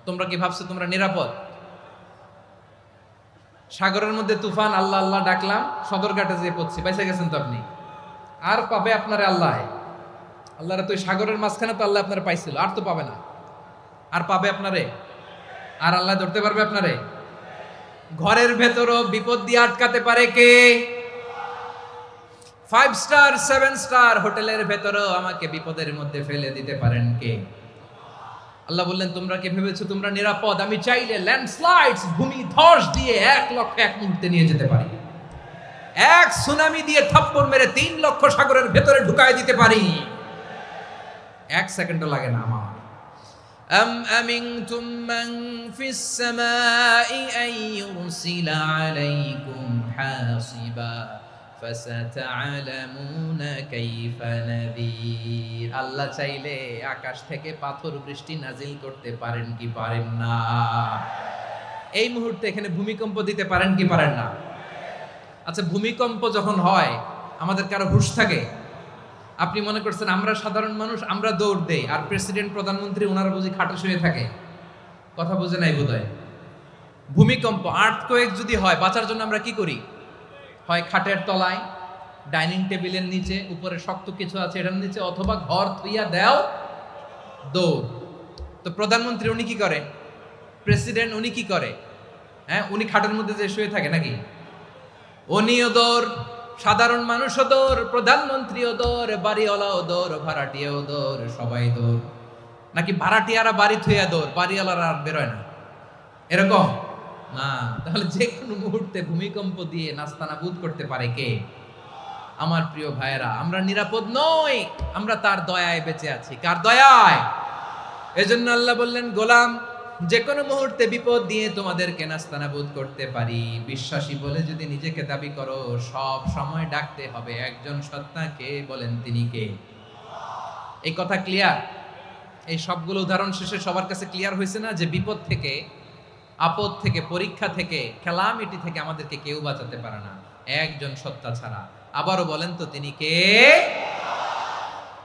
তোমরা কি ভাবছো তোমরা নিরাপদ? সাগরের মধ্যে তুফান, আল্লাহ আল্লাহ ডাকলাম, সদরঘাটে যেয়ে পড়ছি, বাইসে গেছেন তো আপনি। আর পাবে আপনারে আল্লাহ? আল্লাহরে তো সাগরের মাঝখানে তো আল্লাহ আপনারে পাইছিল, আর তো পাবে না। আর পাবে আপনারে? আর আল্লাহ ধরতে পারবে আপনারে? ঘরের ভেতরও বিপদ দিয়ে আটকাতে পারে কে? 5 স্টার 7 স্টার হোটেলের ভেতরও আমাকে বিপদের মধ্যে ফেলে দিতে পারেন কে? আল্লাহ বললেন, তোমরা কি ভেবেছো তোমরা নিরাপদ? আমি চাইলে ল্যান্ডস্লাইডস, ভূমি ধস দিয়ে 1 লক্ষ 1 মুহূর্তে নিয়ে যেতে পারি। এক সুনামি দিয়ে থাপ্পড় মেরে 3 লক্ষ সাগরের ভেতরে ঢুকায় দিতে পারি। 1 সেকেন্ডও লাগে না আমার। أم أمنتم من في السماء أن يرسل عليكم حاصبا فستعلمون كيف نذير আল্লাহ চাইলে আকাশ থেকে পাথর বৃষ্টি নাজিল করতে পারেন কি পারেন না? এই মুহূর্তে এখানে ভূমিকম্প দিতে পারেন কি পারেন না? আচ্ছা, ভূমিকম্প যখন হয় আমাদের কারো হুঁশ থাকে? আপনি মনে করছেন আমরা সাধারণ মানুষ, আমরা দৌড় দেই, আর প্রেসিডেন্ট প্রধানমন্ত্রী ওনারা বুঝি খাটে শুয়ে থাকে? কথা বুঝে নাই বোধহয়। ভূমিকম্প, আর্থকোয়েক যদি হয়, বাঁচার জন্য আমরা কি করি? হয় খাটের তলায়, ডাইনিং টেবিলের নিচে, উপরে শক্ত কিছু আছে এটার নিচে, অথবা ঘর থুইয়া দেও দৌড়। তো প্রধানমন্ত্রী উনি কি করে? প্রেসিডেন্ট উনি কি করে? হ্যাঁ, উনি খাটের মধ্যে যে শুয়ে থাকে নাকি? উনিও দৌড়, সাধারণ মানুষও দৌড়, প্রধানমন্ত্রীও দৌড়, বাড়িওয়ালাও দৌড়, ভাড়াটিয়াও দৌড়, সবাই দৌড়। নাকি ভাড়াটিয়ারা বাড়ি থুইয়া দৌড়, বাড়িওয়ালারা আর বেরোয় না? এরকম না। তাহলে যে কোনো মুহূর্তে ভূমিকম্প দিয়ে নাস্তানাবুদ করতে পারে কে? আমার প্রিয় ভাইয়েরা, আমরা নিরাপদ নই, আমরা তার দয়ায় বেঁচে আছি। কার দয়ায়? এজন্য আল্লাহ বললেন, গোলাম, যে কোনো মুহূর্তে বিপদ দিয়ে তোমাদেরকে নাস্তানাবুদ করতে পারি। বিশ্বাসী বলে যদি নিজেকে দাবি করো, সব সময় ডাকতে হবে একজন সত্তাকে। বলেন তিনি কে? এই কথা ক্লিয়ার? এই সবগুলো উদাহরণ শেষে সবার কাছে ক্লিয়ার হয়েছে না যে বিপদ থেকে, আপদ থেকে, পরীক্ষা থেকে, ক্যালামিটি থেকে আমাদেরকে কেউ বাঁচাতে পারে না একজন সত্তা ছাড়া। আবারও বলেন তো তিনি কে?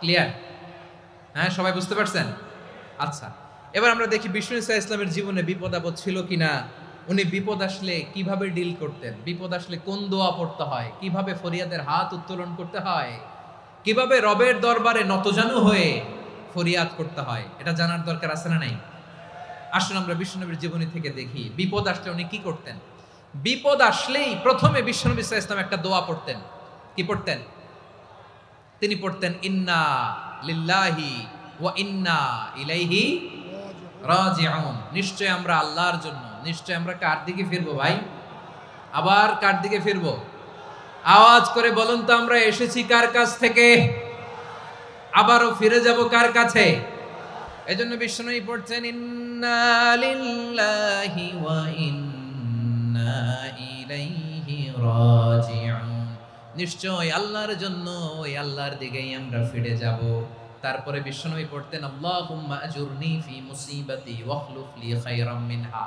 ক্লিয়ার? হ্যাঁ, সবাই বুঝতে পারছেন? আচ্ছা, এবার আমরা দেখি বিষ্ণু ইসা ইসলামের জীবনে বিপদ আপদ ছিল কিনা। উনি বিপদ আসলে কিভাবে ডিল করতেন, বিপদ আসলে কোন দোয়া পড়তে হয়, কিভাবে ফরিয়াদের হাত উত্তোলন করতে হয়, কিভাবে রবের দরবারে নতজানু হয়ে ফরিয়াদ করতে হয়, এটা জানার দরকার আছে না নাই? আসুন আমরা বিশ্বনবীর জীবনী থেকে দেখি বিপদ আসলে উনি কি করতেন। বিপদ আসলেই প্রথমে বিশ্বনবী সাল্লাল্লাহু আলাইহি ওয়াসাল্লাম একটা দোয়া পড়তেন। কি পড়তেন? তিনি পড়তেন, ইন্না লিল্লাহি ওয়া ইন্না ইলাইহি রাজিউন। নিশ্চয় আমরা আল্লাহর জন্য, নিশ্চয় আমরা কার দিকে ফিরবো ভাই? আবার কার দিকে ফিরবো? আওয়াজ করে বলুন তো, আমরা এসেছি কার কাছ থেকে, আবারও ফিরে যাব কার কাছে? এজন্য বিশ্বনবী পড়ছেন, ইন্না লিল্লাহি ওয়া ইন্না ইলাইহি রাজিউন। নিশ্চয় আল্লাহর জন্য, ওই আল্লাহর দিকেই আমরা ফিরে যাব। তারপরে বিশ্বনবী পড়তেন, আল্লাহুম্মা আজুরনি ফি মুসিবাতি ওয়াখলুফ লি খায়রাম মিনহা।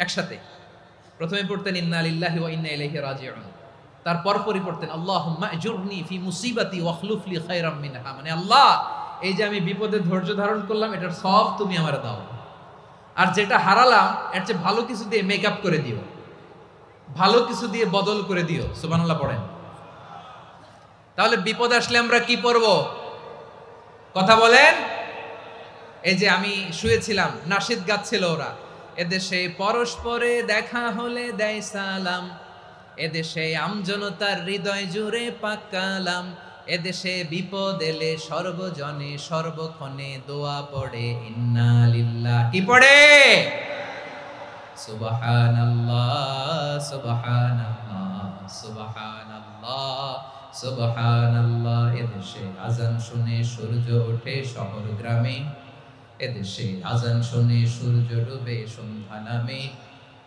একসাথে প্রথমে পড়তেন ইন্না লিল্লাহি ওয়া ইন্না ইলাইহি রাজিউন, তারপর পড়তেন আল্লাহুম্মা আজুরনি ফি মুসিবাতি ওয়াখলুফ লি খায়রাম মিনহা। মানে আল্লাহ, এই যে আমি বিপদে ধৈর্য ধারণ করলাম, এটার সব তুমি আমারে দাও, আর যেটা হারালাম এর চেয়ে ভালো কিছু দিয়ে মেকআপ করে দিও, ভালো কিছু দিয়ে বদল করে দিও। সুবহানাল্লাহ পড়েন। তাহলে বিপদ আসলে আমরা কি পড়ব? কথা বলেন। এই যে আমি শুয়েছিলাম, নাশিদ গাচ্ছিল ওরা, এদেশে পরস্পরে দেখা হলে দেয় সালাম, এদেশে আমজনতার হৃদয় জুড়ে পাকালাম, এদেশে বিপদ এলে সর্বজনে সর্বক্ষণে দোয়া পড়ে ইন্না লিল্লাহ। কি পড়ে? সুবহানাল্লাহ সুবহানাল্লাহ সুবহানাল্লাহ সুবহানাল্লাহ। এদেশে আজান শুনে সূর্য ওঠে শহর গ্রামে, এদেশে আজান শুনে সূর্য ডুবে সন্ধ্যা নামে,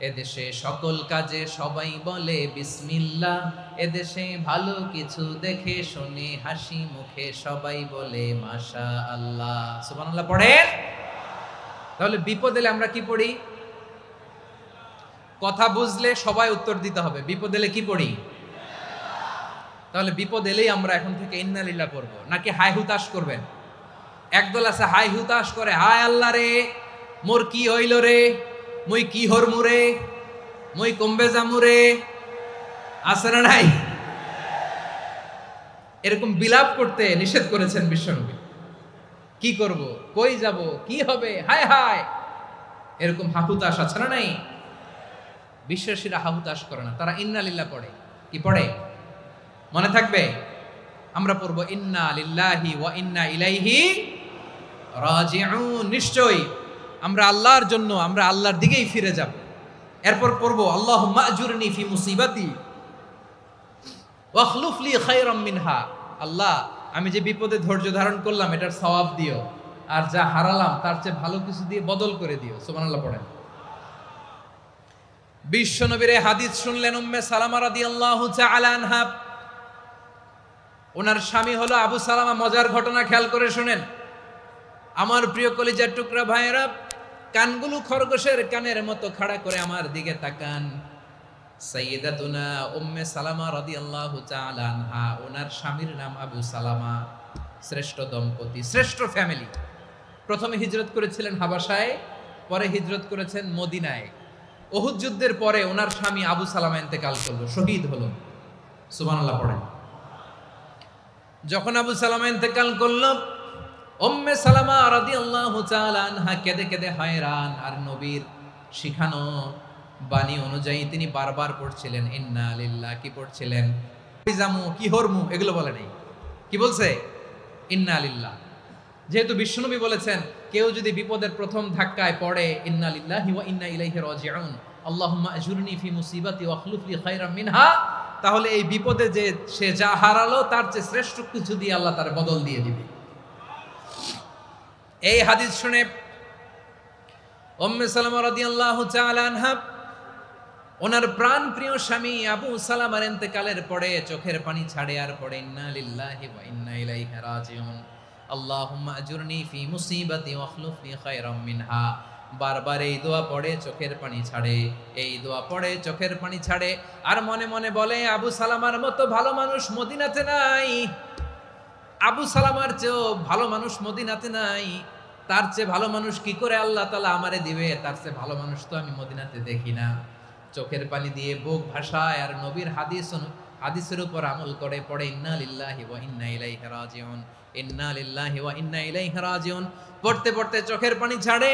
এদেশে সকল কাজে সবাই বলে বিসমিল্লাহ, এদেশে ভালো কিছু দেখে শুনে হাসি মুখে সবাই বলে মাশা আল্লাহ। সুবহানাল্লাহ পড়েন। তাহলে বিপদ এলে আমরা কি পড়ি? কথা বুঝলে সবাই উত্তর দিতে হবে, বিপদ এলে কি পড়ি? তাহলে বিপদ এলেই আমরা এখন থেকে ইন্না লিল্লাহ পড়বো, নাকি হাই হুতাশ করবেন? একদল আছে হাই হুতাশ করে, হায় আল্লাহ রে মোর কি হইল রে, মুই কি হরমু রে, মুই কমবে জামু রে, আছে না নাই? এরকম বিলাপ করতে নিষেধ করেছেন বিশ্বনবী। কি করব, কই যাব, কি হবে, হায় হায়, এরকম হাহুতাশ আছে না নাই? বিশ্বাসীরা হাহুতাশ করে না, তারা ইন্না লিল্লাহ পড়ে। কি পড়ে মনে থাকবে? আমরা পড়বো ইন্না লিল্লাহি ওয়া ইন্না ইলাইহি রাজিউন। নিশ্চয়ই আমরা আল্লাহর জন্য, আমরা আল্লাহর দিকেই ফিরে যাব। এরপর পড়বো আল্লাহুম্মা আজুরনি ফি মুসিবাতি ওয়াখলুফ লি খায়রাম মিনহা। আল্লাহ, আমি যে বিপদে ধৈর্য ধারণ করলাম এটার সওয়াব দিও, আর যা হারালাম তার চেয়ে ভালো কিছু দিয়ে বদল করে দিও। সুবহানাল্লাহ পড়েন। বিশ্ব নবীর হাদিস শুনলেন উম্মে সালামা রাদিয়াল্লাহু তাআলা আনহা। ওনার স্বামী হলো আবু সালামা। মজার ঘটনা খেয়াল করে শুনেন আমার প্রিয় কলিজার টুকরা ভাইয়েরা। কানগুলো খরগোশের কানের মতো খাড়া করে আমার দিকে তাকান। সাইয়্যিদাতুনা উম্মে সালামা রাদিয়াল্লাহু তাআলা আনহা, ওনার স্বামীর নাম আবু সালামা। শ্রেষ্ঠ দম্পতি, শ্রেষ্ঠ ফ্যামিলি। প্রথমে হিজরত করেছিলেন হাবাসায়, পরে হিজরত করেছেন মদিনায়। উহুদ যুদ্ধের পরে ওনার স্বামী আবু সালামা ইন্তেকাল করলো, শহীদ হলো। সুবহানাল্লাহ পড়েন। যখন আবু সালামা ইন্তেকাল করলো, উম্মে সালামা রাদিয়াল্লাহু তাআলা আনহা কেঁদে কেঁদে হয়রান। আর নবীর শিখানো বাণী অনুযায়ী তিনি বারবার পড়ছিলেন ইন্না লিল্লাহ। কি পড়ছিলেন? জামু কি হরমু এগুলো বলে নাই, কি বলছে? ইন্না লিল্লাহ। যেহেতু বিশ্বনবী বলেছেন কেউ যদি বিপদের প্রথম ধাক্কায় পড়ে ইন্না লিল্লাহি ওয়া ইন্না ইলাইহি রাজিউন, আল্লাহুম্মা আজুরনি ফি মুসিবাতি ওয়া আখলুফ লি খায়রাম মিনহা, তাহলে এই বিপদে যে সে যা হারালো তার চেয়ে শ্রেষ্ঠ কিছু দিয়ে আল্লাহ তার বদল দিয়ে দিবে। এই হাদিস শুনে উম্মে সালামা রাদিয়াল্লাহু তাআলা আনহা ওনার প্রাণ প্রিয় স্বামী আবু সালামার ইন্তেকালের পরে চোখের পানি ছাড়ে আর পড়ে ইন্না লিল্লাহি ওয়া ইন্না ইলাইহি রাজিউন, আল্লাহুম্মা আজুরনি ফি মুসিবাতি ওয়া আখলুফ লি খায়রাম মিনহা। বারবার এই দোয়া পড়ে চোখের পানি ছাড়ে, এই দোয়া পড়ে চোখের পানি ছাড়ে। আর মনে মনে বলে আবু সালামার মতো ভালো মানুষ মদিনাতে নাই, আবু সালামার চেয়েও ভালো মানুষ মদিনাতে নাই। তার চেয়ে ভালো মানুষ কি করে আল্লাহ তাআলা আমারে দিবে? তার চেয়ে ভালো মানুষ তো আমি মদিনাতে দেখি না। চোখের পানি দিয়ে বুক ভাসায় আর নবীর হাদিসের উপর আমল করে পড়ে ইন্না লিল্লাহি ওয়া ইন্না ইলাইহি রাজিউন, ইন্না লিল্লাহি ওয়া ইন্না ইলাইহি রাজিউন। পড়তে পড়তে চোখের পানি ছাড়ে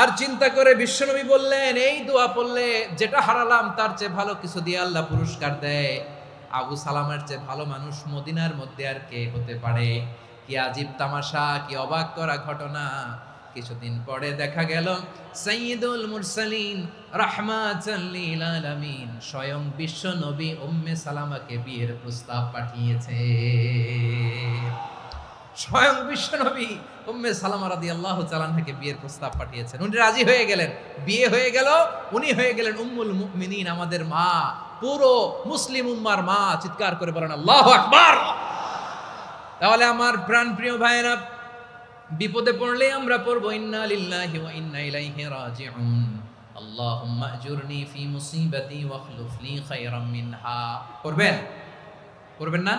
আর চিন্তা করে বিশ্বনবী বললেন এই দোয়া পড়লে যেটা হারালাম তার চেয়ে ভালো কিছু দিয়ে আল্লাহ পুরস্কার দেয়। আবু সালামের চেয়ে ভালো মানুষ মদিনার মধ্যে আর কে হতে পারে? কি আজীব তামাশা, কি অবাক করা ঘটনা। কিছুদিন পরে দেখা গেল সাইয়্যিদুল মুরসালিন রাহমাতাল লিল আলামিন স্বয়ং বিশ্ব নবী উম্মে সালামাকে বিয়ের প্রস্তাব পাঠিয়েছে। স্বয়ং বিশ্ব নবী উম্মে সালামা রাদিয়াল্লাহু তাআলা আনহাকে বিয়ের প্রস্তাব পাঠিয়েছেন। উনি রাজি হয়ে গেলেন, বিয়ে হয়ে গেল। উনি হয়ে গেলেন উম্মুল মুমিনিন, আমাদের মা, পুরো মুসলিম উম্মার মা। চিৎকার করে বলেন আল্লাহু আকবার। তাহলে আমার প্রাণ প্রিয় ভাইয়েরা, বিপদে পড়লে আমরা পড়বো ইন্না লিল্লাহি ওয়া ইন্না ইলাইহি রাজিউন, আল্লাহুম্মা আজুরনি ফি মুসিবাতি ওয়া আখলুফ লি খায়রাম মিনহা। পড়বেন? পড়বেন না?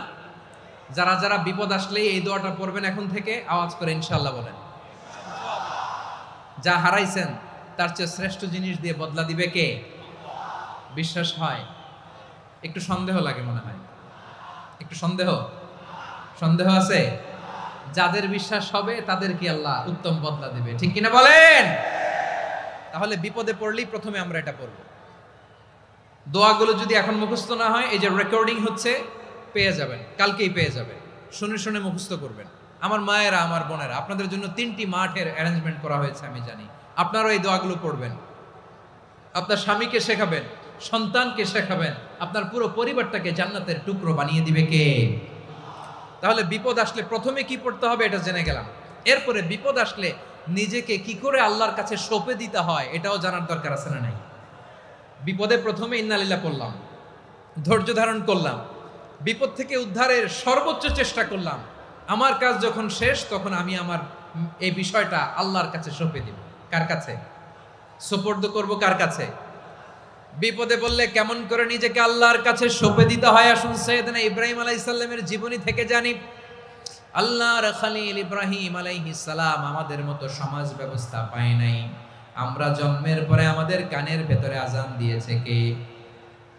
যারা যারা বিপদ আসলে এই দোয়াটা পড়বেন এখন থেকে আওয়াজ করে ইনশাআল্লাহ বলেন। যা হারাইছেন তার চেয়ে শ্রেষ্ঠ জিনিস দিয়ে বদলা দিবে কে? বিশ্বাস হয়? একটু সন্দেহ লাগে মনে হয়, একটু সন্দেহ আছে? যাদের বিশ্বাস হবে তাদেরকে আল্লাহ উত্তম বদলা দিবে, ঠিক কিনা বলেন? তাহলে বিপদে পড়লেই প্রথমে আমরা এটা পড়ব। দোয়াগুলো যদি এখন মুখস্থ না হয়, এই যে রেকর্ডিং হচ্ছে পেয়ে যাবেন, কালকেই পেয়ে যাবেন। শুনে শুনে মুখস্থ করবেন। আমার মায়েরা, আমার বোনেরা, আপনাদের জন্য 3টি মাঠের অ্যারেঞ্জমেন্ট করা হয়েছে, আমি জানি। আপনারাও এই দোয়াগুলো পড়বেন, আপনার স্বামীকে শেখাবেন, সন্তানকে শেখাবেন, আপনার পুরো পরিবারটাকে জান্নাতের টুকরো বানিয়ে দিবে কে? তাহলে বিপদ আসলে প্রথমে কি পড়তে হবে এটা জেনে গেলাম। এরপরে বিপদ আসলে নিজেকে কি করে আল্লাহর কাছে সঁপে দিতে হয় এটাও জানার দরকার আছে না নাই? বিপদে প্রথমে ইন্না লিল্লাহ পড়লাম, ধৈর্য ধারণ করলাম, বিপদ থেকে উদ্ধারের সর্বোচ্চ চেষ্টা করলাম। আমার কাজ যখন শেষ তখন আমি আমার এই বিষয়টা আল্লাহর কাছে সঁপে দিব। কার কাছে সুপর্দ করব? কার কাছে? বিপদে বললে কেমন করে নিজেকে আল্লাহর কাছে সঁপে দিতে হয় আসুন সাইয়েদনা ইব্রাহিম আলাইহিস সালামের জীবনী থেকে জানি। আল্লাহর খলিল ইব্রাহিম আলাইহিস সালাম আমাদের মতো সমাজ ব্যবস্থা পায় নাই। আমরা জন্মের পরে আমাদের কানের ভেতরে আজান দিয়েছে কে?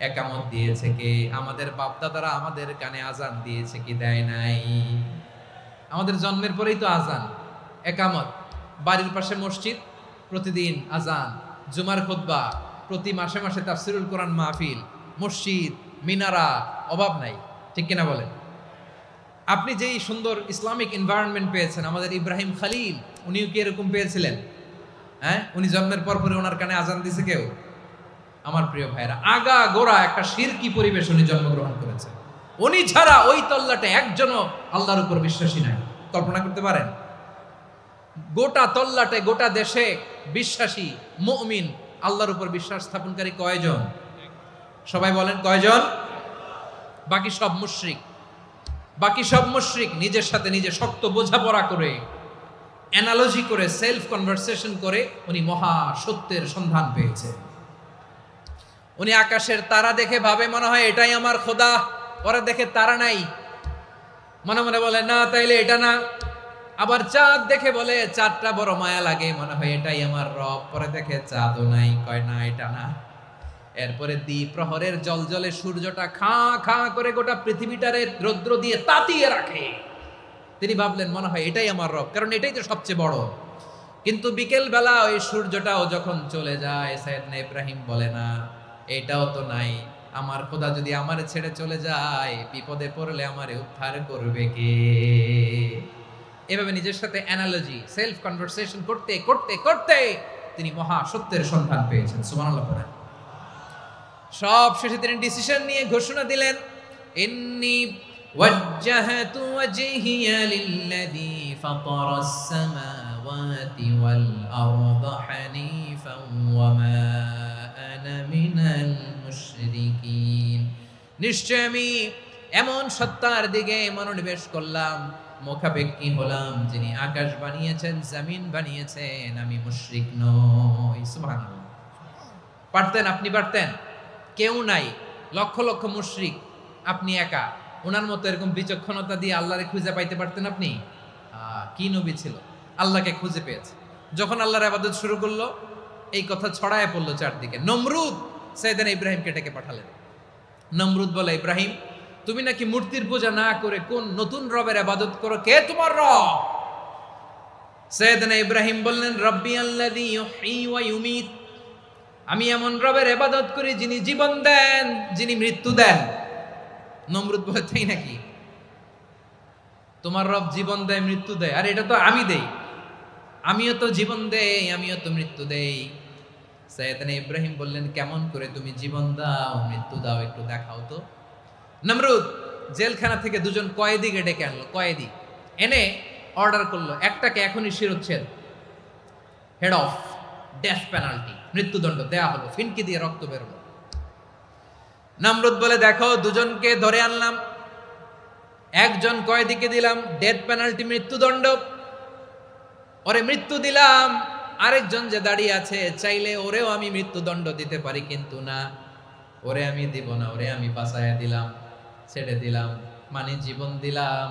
একামত দিয়েছে কে? আমাদের বাপদাদারা আমাদের কানে আজান দিয়েছে কি? দেয় নাই। আমাদের জন্মের পরেই তো আজান, একামত, বাড়ির পাশে মসজিদ, প্রতিদিন আজান, জুমার খুতবা, প্রতি মাসে মাসে তাফসিরুল কোরআন মাহফিল, মসজিদ, মিনারা, অভাব নাই, ঠিক কিনা বলেন? আপনি যেই সুন্দর ইসলামিক এনভায়রনমেন্ট পেয়েছেন, আমাদের ইব্রাহিম খলিল উনিও কি এরকম পেয়েছিলেন? হ্যাঁ, উনি জন্মের পর পরে ওনার কানে আজান দিছে কেউ? আমার প্রিয় ভাইরা, আগা গোড়া একটা শিরকি পরিবেশ উনি জন্মগ্রহণ করেছেন। উনি ছাড়া ওই তল্লাটে একজনও আল্লাহর উপর বিশ্বাসী নাই। কল্পনা করতে পারেন? গোটা তল্লাটে গোটা দেশে বিশ্বাসী মুমিন আল্লাহর উপর বিশ্বাস স্থাপনকারী কয়জন? সবাই বলেন কয়জন? বাকি সব মুশরিক। বাকি সব মুশরিক নিজের সাথে নিজে শক্ত বোঝাপড়া করে, অ্যানালজি করে, সেলফ কনভারসেশন করে উনি মহা সত্যের সন্ধান পেয়েছে। উনি আকাশের তারা দেখে ভাবে মনে হয় এটাই আমার খোদা, পরে দেখে তারা নাই, মনে মনে বলে না তাইলে এটা না। আবার চাঁদ দেখে বলে চাঁদটা বড় মায়া লাগে, মনে হয় এটাই আমার রব, পরে দেখে চাঁদও নাই, কয় না এটা না। এরপরে দ্বীপ প্রহরের জলজলে সূর্যটা খাঁ খাঁ করে গোটা পৃথিবীটারে রৌদ্র দিয়ে তাতিয়ে রাখে। তিনি ভাবলেন মনে হয় এটাই আমার রব, কারণ এটাই তো সবচেয়ে বড়। কিন্তু বিকেল বেলা ওই সূর্যটাও যখন চলে যায়, সাইয়েদনা ইব্রাহিম বলে না এটাও তো নাই, আমার খোদা যদি আমারে ছেড়ে চলে যায়, বিপদে পড়লে আমারে উদ্ধার করবে কে? এভাবে নিজের সাথে অ্যানালজি, সেলফ কনভারসেশন করতে করতে করতে তিনি মহা সত্যের সন্ধান পেয়েছেন। সুবহানাল্লাহ পড়েন। সব শেষে তিনি ডিসিশন নিয়ে ঘোষণা দিলেন, ইন্নী ওয়াজ্জাহাতু ওয়াজহিয়া লিল্লাযী ফাতারাস সামাওয়াতি ওয়াল আরদা হানিফান ওয়া মা আনা মিনাল মুশরিকিন। নিশ্চয় আমি এমন সত্তার দিকে মনোনিবেশ করলাম, মুখাপেক্ষী হলাম, যিনি আকাশ বানিয়েছেন, জমিন বানিয়েছেন, আমি মুশরিক নই। সুবহানাল্লাহ। পারতেন? আপনি পারতেন? কেউ নাই, লক্ষ লক্ষ মুশরিক, আপনি একা। ওনার মতো এরকম বিচক্ষণতা দিয়ে আল্লাহরে খুঁজে পাইতে পারতেন আপনি? কি নবী ছিল, আল্লাহকে খুঁজে পেয়েছে। যখন আল্লাহর ইবাদত শুরু করলো, এই কথা ছড়ায় পড়লো চারদিকে। নমরুদ সাইয়েদনা ইব্রাহিমকে ডেকে পাঠালেন। নমরুদ বলে, ইব্রাহিম তুমি নাকি মূর্তির পূজা না করে কোন নতুন রবের ইবাদত করো, কে তোমার রব? সাইয়েদনা ইব্রাহিম বললেন, রব্বি আল্লাযী ইউহয়ী ওয়া ইউমীত, আমি এমন রবের ইবাদত করি যিনি জীবন দেন, যিনি মৃত্যু দেন। নমরুদ বলে, তাই নাকি? তোমার রব জীবন দেয় মৃত্যু দেয়, আর এটা তো আমি দেই, আমিও তো জীবন দেই, আমিও তো মৃত্যু দেই। সাইয়েদনা ইব্রাহিম বললেন, কেমন করে তুমি জীবন দাও মৃত্যু দাও, একটু দেখাও তো। নমরুদ জেলখানা থেকে দুজন কয়েদিকে ডেকে আনলো, কয়েদি এনে অর্ডার করলো, একটাকে এখনই শিরোচ্ছেদ, হেড অফ, ডেথ পেনাল্টি, মৃত্যুদণ্ড দেয়া হলো, ফিনকি দিয়ে রক্ত বেরোলো। নমরুদ বলে, দেখো দুজনকে ধরে আনলাম, একজন কয়েদিকে দিলাম ডেথ পেনাল্টি, মৃত্যুদণ্ড, ওরে মৃত্যু দিলাম। আরেকজন যে দাঁড়িয়ে আছে, চাইলে ওরেও আমি মৃত্যুদণ্ড দিতে পারি, কিন্তু না, ওরে আমি দিব না, ওরে আমি বাঁচাইয়া দিলাম, ছেড়ে দিলাম, মানে জীবন দিলাম।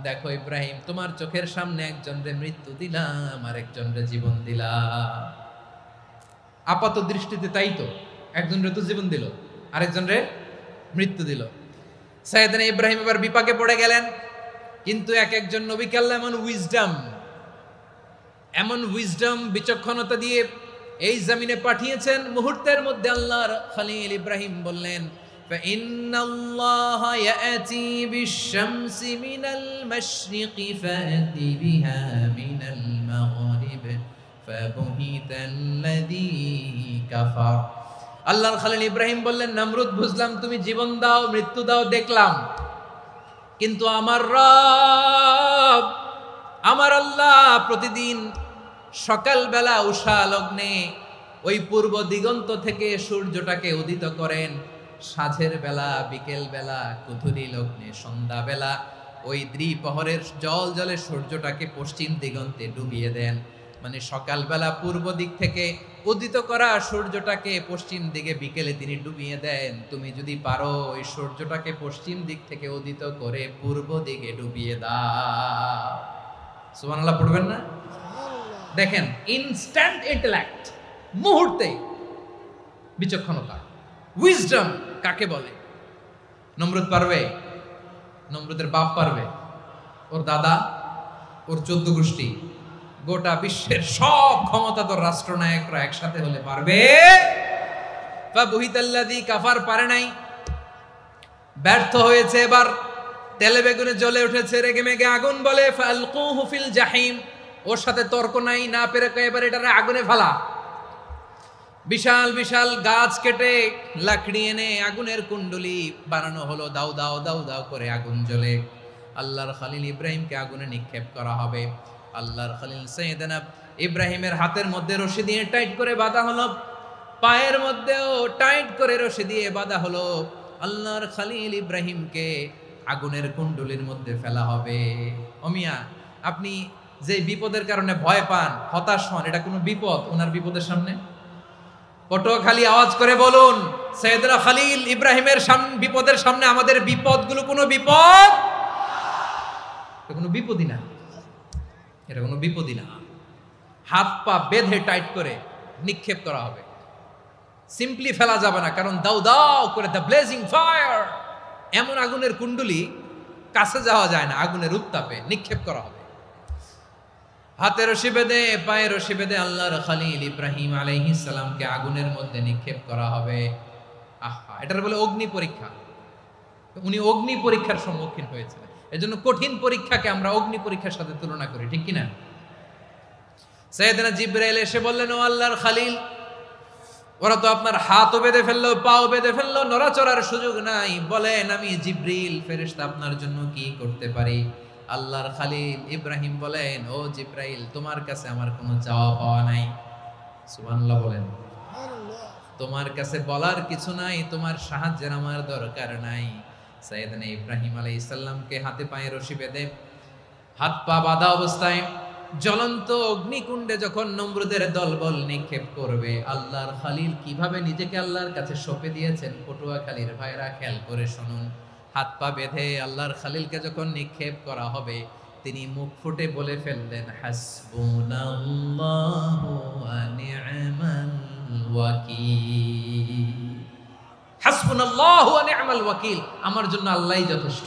দেখো ইব্রাহিম, তোমার চোখের সামনে একজনরে মৃত্যু দিলাম, আর একজনরে জীবন দিলাম। আপাত দৃষ্টিতে তাই তো, একজনরে তো জীবন দিল, আরেকজনরে মৃত্যু দিল। সাইয়েদনা ইব্রাহিম এবার বিপাকে পড়ে গেলেন। কিন্তু এক একজন নবীকে আল্লাহ এমন উইজডম বিচক্ষণতা দিয়ে এই জমিনে পাঠিয়েছেন, মুহূর্তের মধ্যে আল্লাহর খলিল ইব্রাহিম বললেন, ফাইন্নাল্লাহা ইয়াতি বিশ-শামসি মিনাল মাশরিকি ফাতি বিহা মিনাল মাগরিব ফাবুহিতাল্লাযী কাফার। আল্লাহর খলিল ইব্রাহিম বললেন, নমরুদ বুঝলাম তুমি জীবন দাও মৃত্যু দাও দেখলাম, কিন্তু আমার রব, আমার আল্লাহ প্রতিদিন সকালবেলা উষা লগ্নে ওই পূর্ব দিগন্ত থেকে সূর্যটাকে উদিত করেন, সাঁঝের বেলা, বিকেল বেলা, কুথুরি লগ্নে, সন্ধ্যা বেলা ওই দ্বিপ্রহরের জল জলে সূর্যটাকে পশ্চিম দিগন্তে ডুবিয়ে দেন। মানে সকালবেলা পূর্ব দিক থেকে উদিত করা সূর্যটাকে পশ্চিম দিকে বিকেলে তিনি ডুবিয়ে দেন। তুমি যদি পারো ওই সূর্যটাকে পশ্চিম দিক থেকে উদিত করে পূর্ব দিকে ডুবিয়ে দাও। সুবহানাল্লাহ পড়বেন না? দেখেন, ইনস্ট্যান্ট ইন্টেলেক্ট, মুহূর্তে বিচক্ষণতা, উইজডম কাকে বলে? নমরুদ পারবে? নমরুদের বাপ পারবে? ওর দাদা, ওর 14 গোষ্ঠী, গোটা বিশ্বের সব ক্ষমতাধর রাষ্ট্রনায়করা একসাথে হলে পারবে? ফাবুহিতাল্লাযী কাফার পারে নাই, ব্যর্থ হয়েছে। এবার তেলে বেগুনে জ্বলে উঠেছে, রেগে মেগে আগুন বলে, ফালকুহু ফিল জাহিম, ওর সাথে তর্ক নাই, না পেরে এবার এটারে আগুনে ফেলা। বিশাল বিশাল গাছ কেটে লাকড়ি এনে আগুনের কুণ্ডলি বানানো হলো, দাও দাও দাও দাও করে আগুন জ্বলে। আল্লাহর খলিল ইব্রাহিমকে আগুনে নিক্ষেপ করা হবে। আল্লাহর খলিল সাইয়েদনা ইব্রাহিমের হাতের মধ্যে রশি দিয়ে টাইট করে বাঁধা হলো, পায়ের মধ্যেও টাইট করে রশি দিয়ে বাঁধা হলো। আল্লাহর খলিল ইব্রাহিমকে আগুনের কুণ্ডলীর মধ্যে ফেলা হবে। ও মিয়া, আপনি যে বিপদের কারণে ভয় পান, হতাশ হন, এটা কোনো বিপদ ওনার বিপদের সামনে? পটুয়াখালী আওয়াজ করে বলুন, সাইয়েদনা খলিল ইব্রাহিমের বিপদের সামনে আমাদের বিপদগুলো কোনো বিপদ? এটা কোনো বিপদই না, এটা কোনো বিপদই না। হাত পা বেঁধে টাইট করে নিক্ষেপ করা হবে, সিম্পলি ফেলা যাবে না, কারণ দাও দাও করে দ্য ব্লেজিং ফায়ার, এমন আগুনের কুণ্ডলী, কাছে যাওয়া যায় না, আগুনের উত্তাপে নিক্ষেপ করা হবে। হাতে রশি বেঁধে পায়ে রশি বেঁধে আল্লাহর খলিল ইব্রাহিম আলাইহিস সালামকে আগুনের মধ্যে নিক্ষেপ করা হবে। আহা, এটার বলে অগ্নি পরীক্ষা। উনি অগ্নি পরীক্ষার সম্মুখীন হয়েছিলেন, এজন্য কঠিন পরীক্ষাকে আমরা অগ্নি পরীক্ষার সাথে তুলনা করি, ঠিক কিনা? সাইয়েদনা জিবরাইল এসে বললেন, ও আল্লাহর খলিল, ওরা তো আপনার হাতও বেঁধে ফেললো, পাও বেঁধে ফেললো, নড়াচড়ার সুযোগ নাই, বলেন আমি জিবরিল ফেরেশতা আপনার জন্য কি করতে পারি? আল্লাহর খলিল ইব্রাহিম বলেন, ও জিবরাইল, তোমার কাছে আমার কোনো চাওয়া পাওয়া নাই। সুবহানাল্লাহ বলেন। তোমার কাছে বলার কিছু নাই, তোমার সাহায্যের আমার দরকার নাই। সাইয়েদনা ইব্রাহিম আলাইহিস সালামকে হাতে পায়ে রশি বেঁধে হাত পা বাঁধা অবস্থায় জ্বলন্ত অগ্নিকুণ্ডে যখন নমরুদের দলবল নিক্ষেপ করবে, আল্লাহর খলিল কিভাবে নিজেকে আল্লাহর কাছে সঁপে দিয়েছেন, পটুয়াখালীর ভাইরা খেয়াল করে শুনুন। হাত পা বেঁধে আল্লাহর খলিলকে যখন নিক্ষেপ করা হবে, তিনি মুখ ফুটে বলে ফেললেন, হাসবুনাল্লাহু ওয়া নি'মাল ওয়াকিল। হাসবুনাল্লাহু ওয়া নি'মাল ওয়াকিল, আমার জন্য আল্লাহই যথেষ্ট,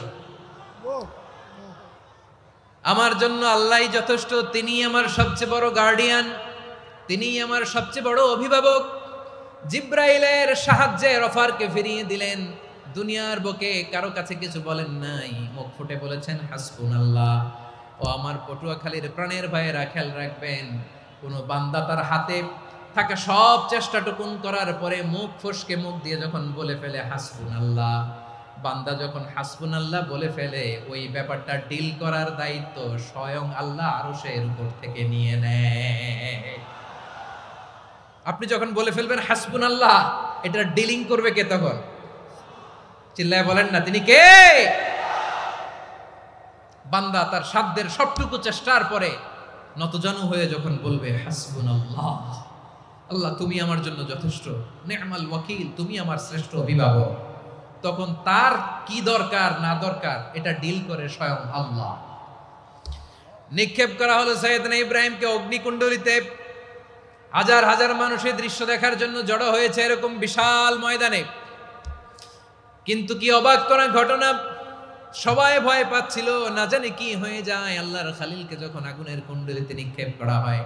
আমার জন্য আল্লাহই যথেষ্ট। তিনি আমার সবচেয়ে বড় গার্ডিয়ান, তিনি আমার সবচেয়ে বড় অভিভাবক। জিব্রাইলের সাহায্যে অফারকে ফিরিয়ে দিলেন, দুনিয়ার বুকে কারো কাছে কিছু বলেন নাই, মুখ ফুটে বলেছেন হাসবুনাল্লাহ। ও আমার পটুয়াখালীর প্রাণের ভাইয়েরা, খেয়াল রাখবেন, কোন বান্দা তার হাতে থাকা সব চেষ্টাটুকুন করার পরে মুখ ফসকে মুখ দিয়ে যখন বলে ফেলে হাসবুনাল্লাহ, বান্দা যখন হাসবুনাল্লাহ বলে ফেলে, ওই ব্যাপারটা ডিল করার দায়িত্ব স্বয়ং আল্লাহ আরশের উপর থেকে নিয়ে নেয়। আপনি যখন বলে ফেলবেন হাসবুনাল্লাহ, এটা ডিলিং করবে কে তখন? চিল্লায় বলেন না, তিনি কে? বান্দা তার সাধ্যের সবটুকু চেষ্টার পরে নতজানু হয়ে যখন বলবে হাসবুনাল্লাহ, আল্লাহ তুমি আমার জন্য যথেষ্ট, নি'মাল ওয়াকিল, তুমি আমার শ্রেষ্ঠ অভিভাবক, তখন তার কি দরকার না দরকার এটা ডিল করে স্বয়ং আল্লাহ। নিক্ষেপ করা হলো সাইয়েদনা ইব্রাহিমকে অগ্নিকুণ্ডলিতে। হাজার হাজার মানুষের দৃশ্য দেখার জন্য জড়ো হয়েছে এরকম বিশাল ময়দানে। কিন্তু কি অবাক করা ঘটনা, সবাই ভয় পাচ্ছিল, না জানে কি হয়ে যায়। আল্লাহর খলিলকে যখন আগুনের কুণ্ডলিতে নিক্ষেপ করা হয়,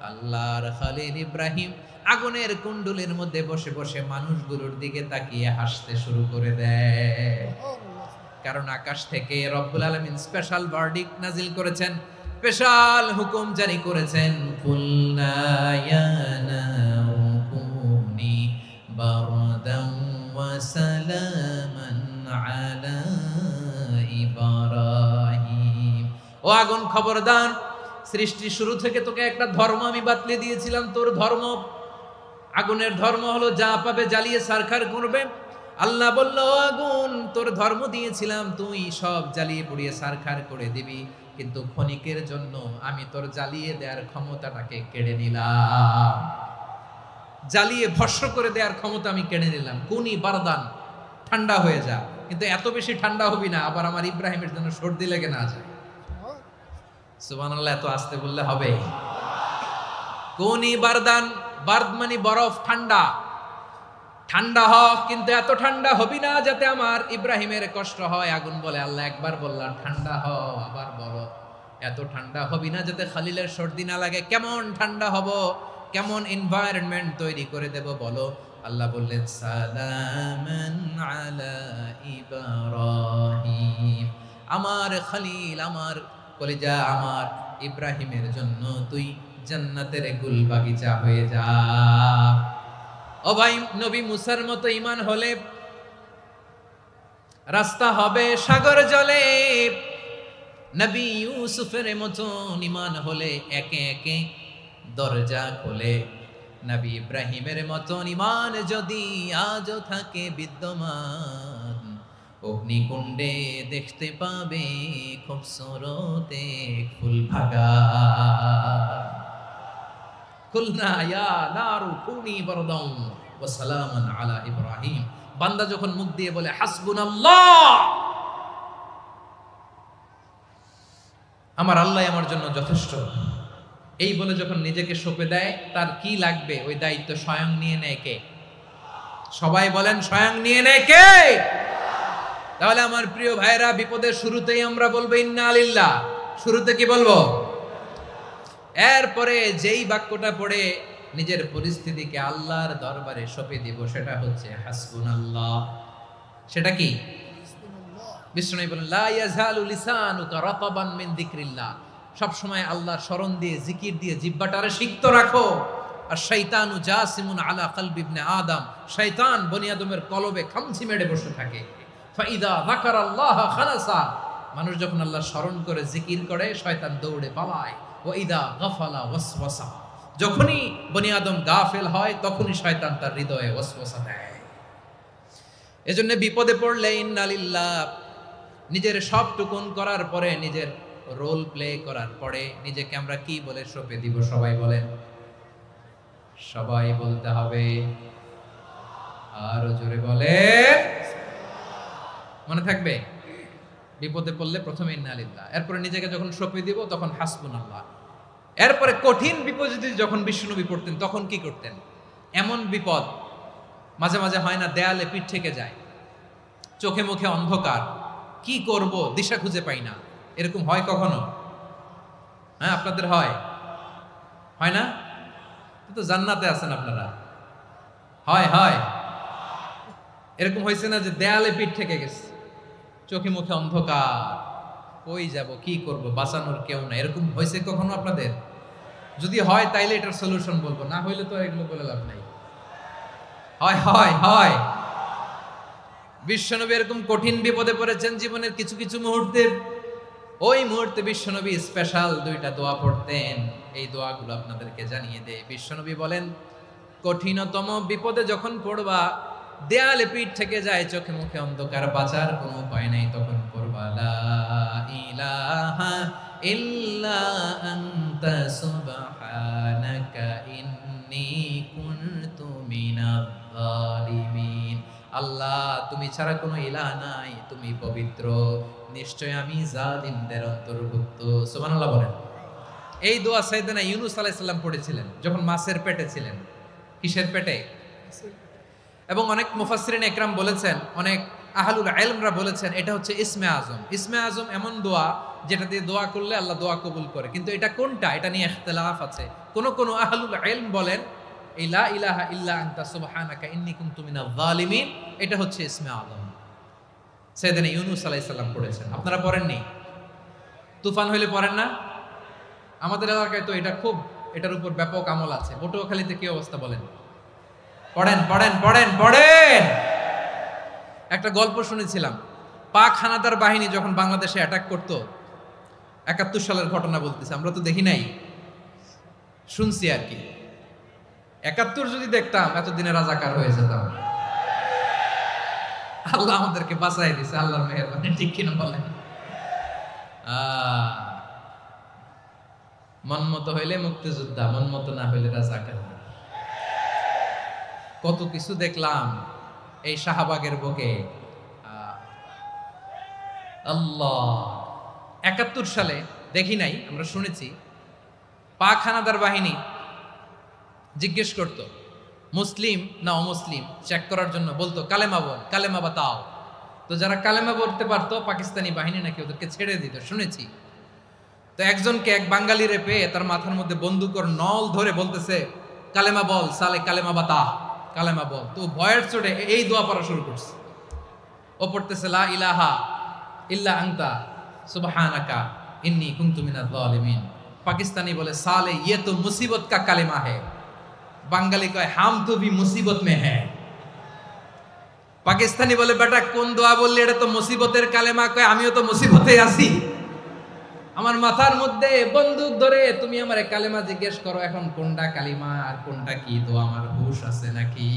আল্লাহর খলিল ইব্রাহিম আগুনের কুণ্ডলীর মধ্যে বসে বসে মানুষগুলোর দিকে তাকিয়ে হাসতে শুরু করে দেয়। কারণ আকাশ থেকে রব্বুল আলামিন স্পেশাল ভার্ডিক্ট নাজিল করেছেন, স্পেশাল হুকুম জারি করেছেন, কুলনা ইয়া নারু কুনি বারদান ওয়া সালামান আলা ইব্রাহিম। ও আগুন, খবরদার, সৃষ্টি শুরু থেকে তোকে একটা ধর্ম আমি বাতলে দিয়েছিলাম, তোর ধর্ম, আগুনের ধর্ম হলো যা পাবে জ্বালিয়ে সারখার করবে। আল্লাহ বলল, আগুন, তোর ধর্ম দিয়েছিলাম, তুই সব জ্বালিয়ে পুড়িয়ে সারখার করে দিবি, কিন্তু ক্ষণিকের জন্য আমি তোর জ্বালিয়ে দেওয়ার ক্ষমতাটাকে কেড়ে নিলাম, জ্বালিয়ে ভস্ম করে দেওয়ার ক্ষমতা আমি কেড়ে নিলাম। কুনি বারদান, ঠান্ডা হয়ে যা, কিন্তু এত বেশি ঠান্ডা হবি না আবার আমার ইব্রাহিমের জন্য সর্দি লেগে না যায়। সুবহানাল্লাহ, এত আস্তে বললে হবে? কুনি বারদান, বার্দ মানে বরফ, ঠান্ডা, ঠান্ডা হ, কিন্তু এত ঠান্ডা হবি না যাতে আমার ইব্রাহিমের কষ্ট হয়। আগুন বলে, আল্লাহ একবার বললাম ঠান্ডা হ, আবার বলো এত ঠান্ডা হবি না যাতে খলিলের সর্দি না লাগে। কেমন ঠান্ডা হব, কেমন এনভায়রনমেন্ট তৈরি করে দেব বলো? আল্লাহ বললেন, সালামান আলা ইব্রাহিম, আমার খলিল, আমার কলিজা, আমার ইব্রাহিমের জন্য তুই জান্নাতের গুল বাগিচা হয়ে যা। ও ভাই, নবী মুসার মতো ঈমান হলে রাস্তা হবে সাগর জলে, নবী ইউসুফের মতন ঈমান হলে একে একে দরজা খোলে। নবী ইব্রাহিমের মতন ঈমান যদি আজও থাকে বিদ্যমান, অগ্নিকুণ্ডে দেখতে পাবে খুবসুরত এক ফুল বাগান। কুলনা ইয়া নারু কুনি বারদান ওয়া সালামান আলা ইব্রাহিম। বান্দা যখন মুখ দিয়ে বলে হাসবুনাল্লাহ, আমার আল্লাহ আমার জন্য যথেষ্ট, এই বলে যখন নিজেকে সঁপে দেয়, তার কি লাগবে ওই দায়িত্ব স্বয়ং নিয়ে নেয় কে? সবাই বলেন স্বয়ং নিয়ে নেয় কে? তাহলে আমার প্রিয় ভাইরা, বিপদের শুরুতেই আমরা বলবো ইন্না লিল্লাহ। শুরুতে কি বলবো? এরপরে যেই বাক্যটা পড়ে নিজের পরিস্থিতিকে আল্লাহর দরবারে সঁপে দিব, সেটা হচ্ছে হাসবুনাল্লাহ। সেটা কি? বিষ্ণু বলেন লা ইয়াজালু লিসানুকা রাতাবান মিন যিকরিল্লাহ। সব সময় আল্লাহর স্মরণ দিয়ে, জিকির দিয়ে জিহ্বাটারে সিক্ত রাখো। আর শয়তানু জাসিমুন আলা কলবি ইবনে আদম, শয়তান বনি আদমের কলবে খামচি মেরে বসে থাকে। ফাইদা যাকারাল্লাহ খালাসা, মানুষ যখন আল্লাহর স্মরণ করে জিকির করে, শয়তান দৌড়ে পালায়। ওয়া ইদা গাফালা ওয়াসওয়াসা, যখনই বনি আদম গাফেল হয় তখনই শয়তান তার হৃদয়ে ওয়াসওয়াসা দেয়। এজন্য বিপদে পড়লে ইন্না লিল্লাহ, নিজের সব টুকুন করার পরে, নিজের রোল প্লে করার পরে নিজেকে আমরা কি বলে সঁপে দিব? সবাই বলেন, সবাই বলতে হবে। আরো জোরে বলে, মনে থাকবে? বিপদে পড়লে প্রথমে ইন্না লিল্লাহ, এরপরে নিজেকে যখন সঁপে দিব তখন হাসবুনাল্লাহ। এরপরে কঠিন বিপদে যখন বিশ্বনবী পড়তেন তখন কি করতেন? এমন বিপদ মাঝে মাঝে হয় না, দেয়ালে পিঠ থেকে যায়, চোখে মুখে অন্ধকার, কি করব দিশা খুঁজে পাই না, এরকম হয় কখনো? হ্যাঁ, আপনাদের হয়? হয় না? তো জান্নাতে আছেন আপনারা। হয় হয় এরকম হয়েছে না যে দেয়ালে পিঠ থেকে গেছে, চোখে মুখে অন্ধকার, কই যাব, কি করব, বাঁচানোর কেউ না, এরকম হয়েছে কখনো আপনাদের? যদি হয় তাইলে এটার সলিউশন বলবো, না হইলে তো এগুলো বলে লাভ নাই। হয় হয় হয় বিশ্বনবী এরকম কঠিন বিপদে পড়েছেন জীবনের কিছু কিছু মুহূর্তে। ওই মুহূর্তে বিশ্বনবী স্পেশাল দুইটা দোয়া পড়তেন। এই দোয়াগুলো আপনাদেরকে জানিয়ে দেয়। বিশ্বনবী বলেন, কঠিনতম বিপদে যখন পড়বা, দেয়ালে পিঠ থেকে যায়, চোখে মুখে অন্ধকার, বাঁচার কোনো উপায় নাই, তখন পড়বা লা ইলাহা ইল্লা আনতা সুবহানাকা ইন্নী কুনতু মিনাজ জালিমিন। আল্লাহ, তুমি ছাড়া কোনো ইলাহ নাই, তুমি পবিত্র, নিশ্চয় আমি জালিমদের অন্তর্ভুক্ত। সুবহানাল্লাহ বলেন। এই দোয়া সাইয়েদনা ইউনূস আলাইহিস সালাম পড়েছিলেন যখন মাছের পেটে ছিলেন। কিসের পেটে? এবং অনেক মুফাসসিরিন একরাম বলেছেন, অনেক আহলুল ইলমরা বলেছেন, এটা হচ্ছে ইসমে আজম। ইসমে আজম এমন দোয়া যেটা দিয়ে দোয়া করলে আল্লাহ দোয়া কবুল করে, কিন্তু এটা কোনটা, এটা নিয়ে ইখতিলাফ আছে। কোন কোন আহলুল ইলম বলেন এই লা ইলাহা ইল্লা আনতা সুবহানাকা ইন্নী কুনতু মিনাজ জালিমিন, এটা হচ্ছে ইসমে আজম। সাইয়েদনা ইউনূস আলাইহিস সালাম পড়েছেন। আপনারা পড়েননি? তুফান হইলে পড়েন না? আমাদের এলাকায় তো এটা খুব, এটার উপর ব্যাপক আমল আছে। পটুয়াখালীতে কি অবস্থা বলেন? পড়েন পড়েন পড়েন পড়েন। একটা গল্প শুনেছিলাম, পাক হানাদার বাহিনী যখন বাংলাদেশে অ্যাটাক করত, ৭১ সালের ঘটনা বলতেছে, আমরা তো দেখি নাই, শুনছি আর কি। ৭১ যদি দেখতাম এতদিনে রাজাকার হয়ে যেতাম। আল্লাহ আমাদেরকে বাঁচাই দিছে, আল্লাহর মেহেরবানি, ঠিক কিনা বলেন? মন মতো হইলে মুক্তিযোদ্ধা, মন মতো না হইলে রাজাকার। কত কিছু দেখলাম এই শাহবাগের বুকে। আল্লাহ, ৭১ সালে দেখি নাই, আমরা শুনেছি পাক হানাদার বাহিনী জিজ্ঞেস করত মুসলিম না অমুসলিম চেক করার জন্য, বলতো কালেমা বল, কালেমা বাতাও। তো যারা কালেমা বলতে পারতো পাকিস্তানি বাহিনী নাকি ওদেরকে ছেড়ে দিত, শুনেছি। তো একজনকে, এক বাঙালিরে পেয়ে তার মাথার মধ্যে বন্দুকর নল ধরে বলতেছে কালেমা বল সালে, কালেমা বাতা, কালেমা বল। তো ভয়ের চোটে এই দোয়া পড়া শুরু করছে। ও পড়তেছে লা ইলাহা ইল্লা আনতা সুবহানাকা ইন্নী কুনতু মিনাজ জালিমিন। পাকিস্তানি বলে সালে ইয়ে তো মুসিবত কা কালেমা है। বাঙালি কয় হাম তো ভি মুসিবত মে है। পাকিস্তানি বলে বেটা কোন দোয়া বললি, এটা তো মুসিবতের কালেমা। কয় আমিও তো মুসিবতে আছি। আমার মাথার মধ্যে বন্দুক ধরে তুমি আমারে কালেমা জিজ্ঞেস করো, এখন কোনটা কালিমা আর কোনটা কি, তো আমার হুশ আছে নাকি?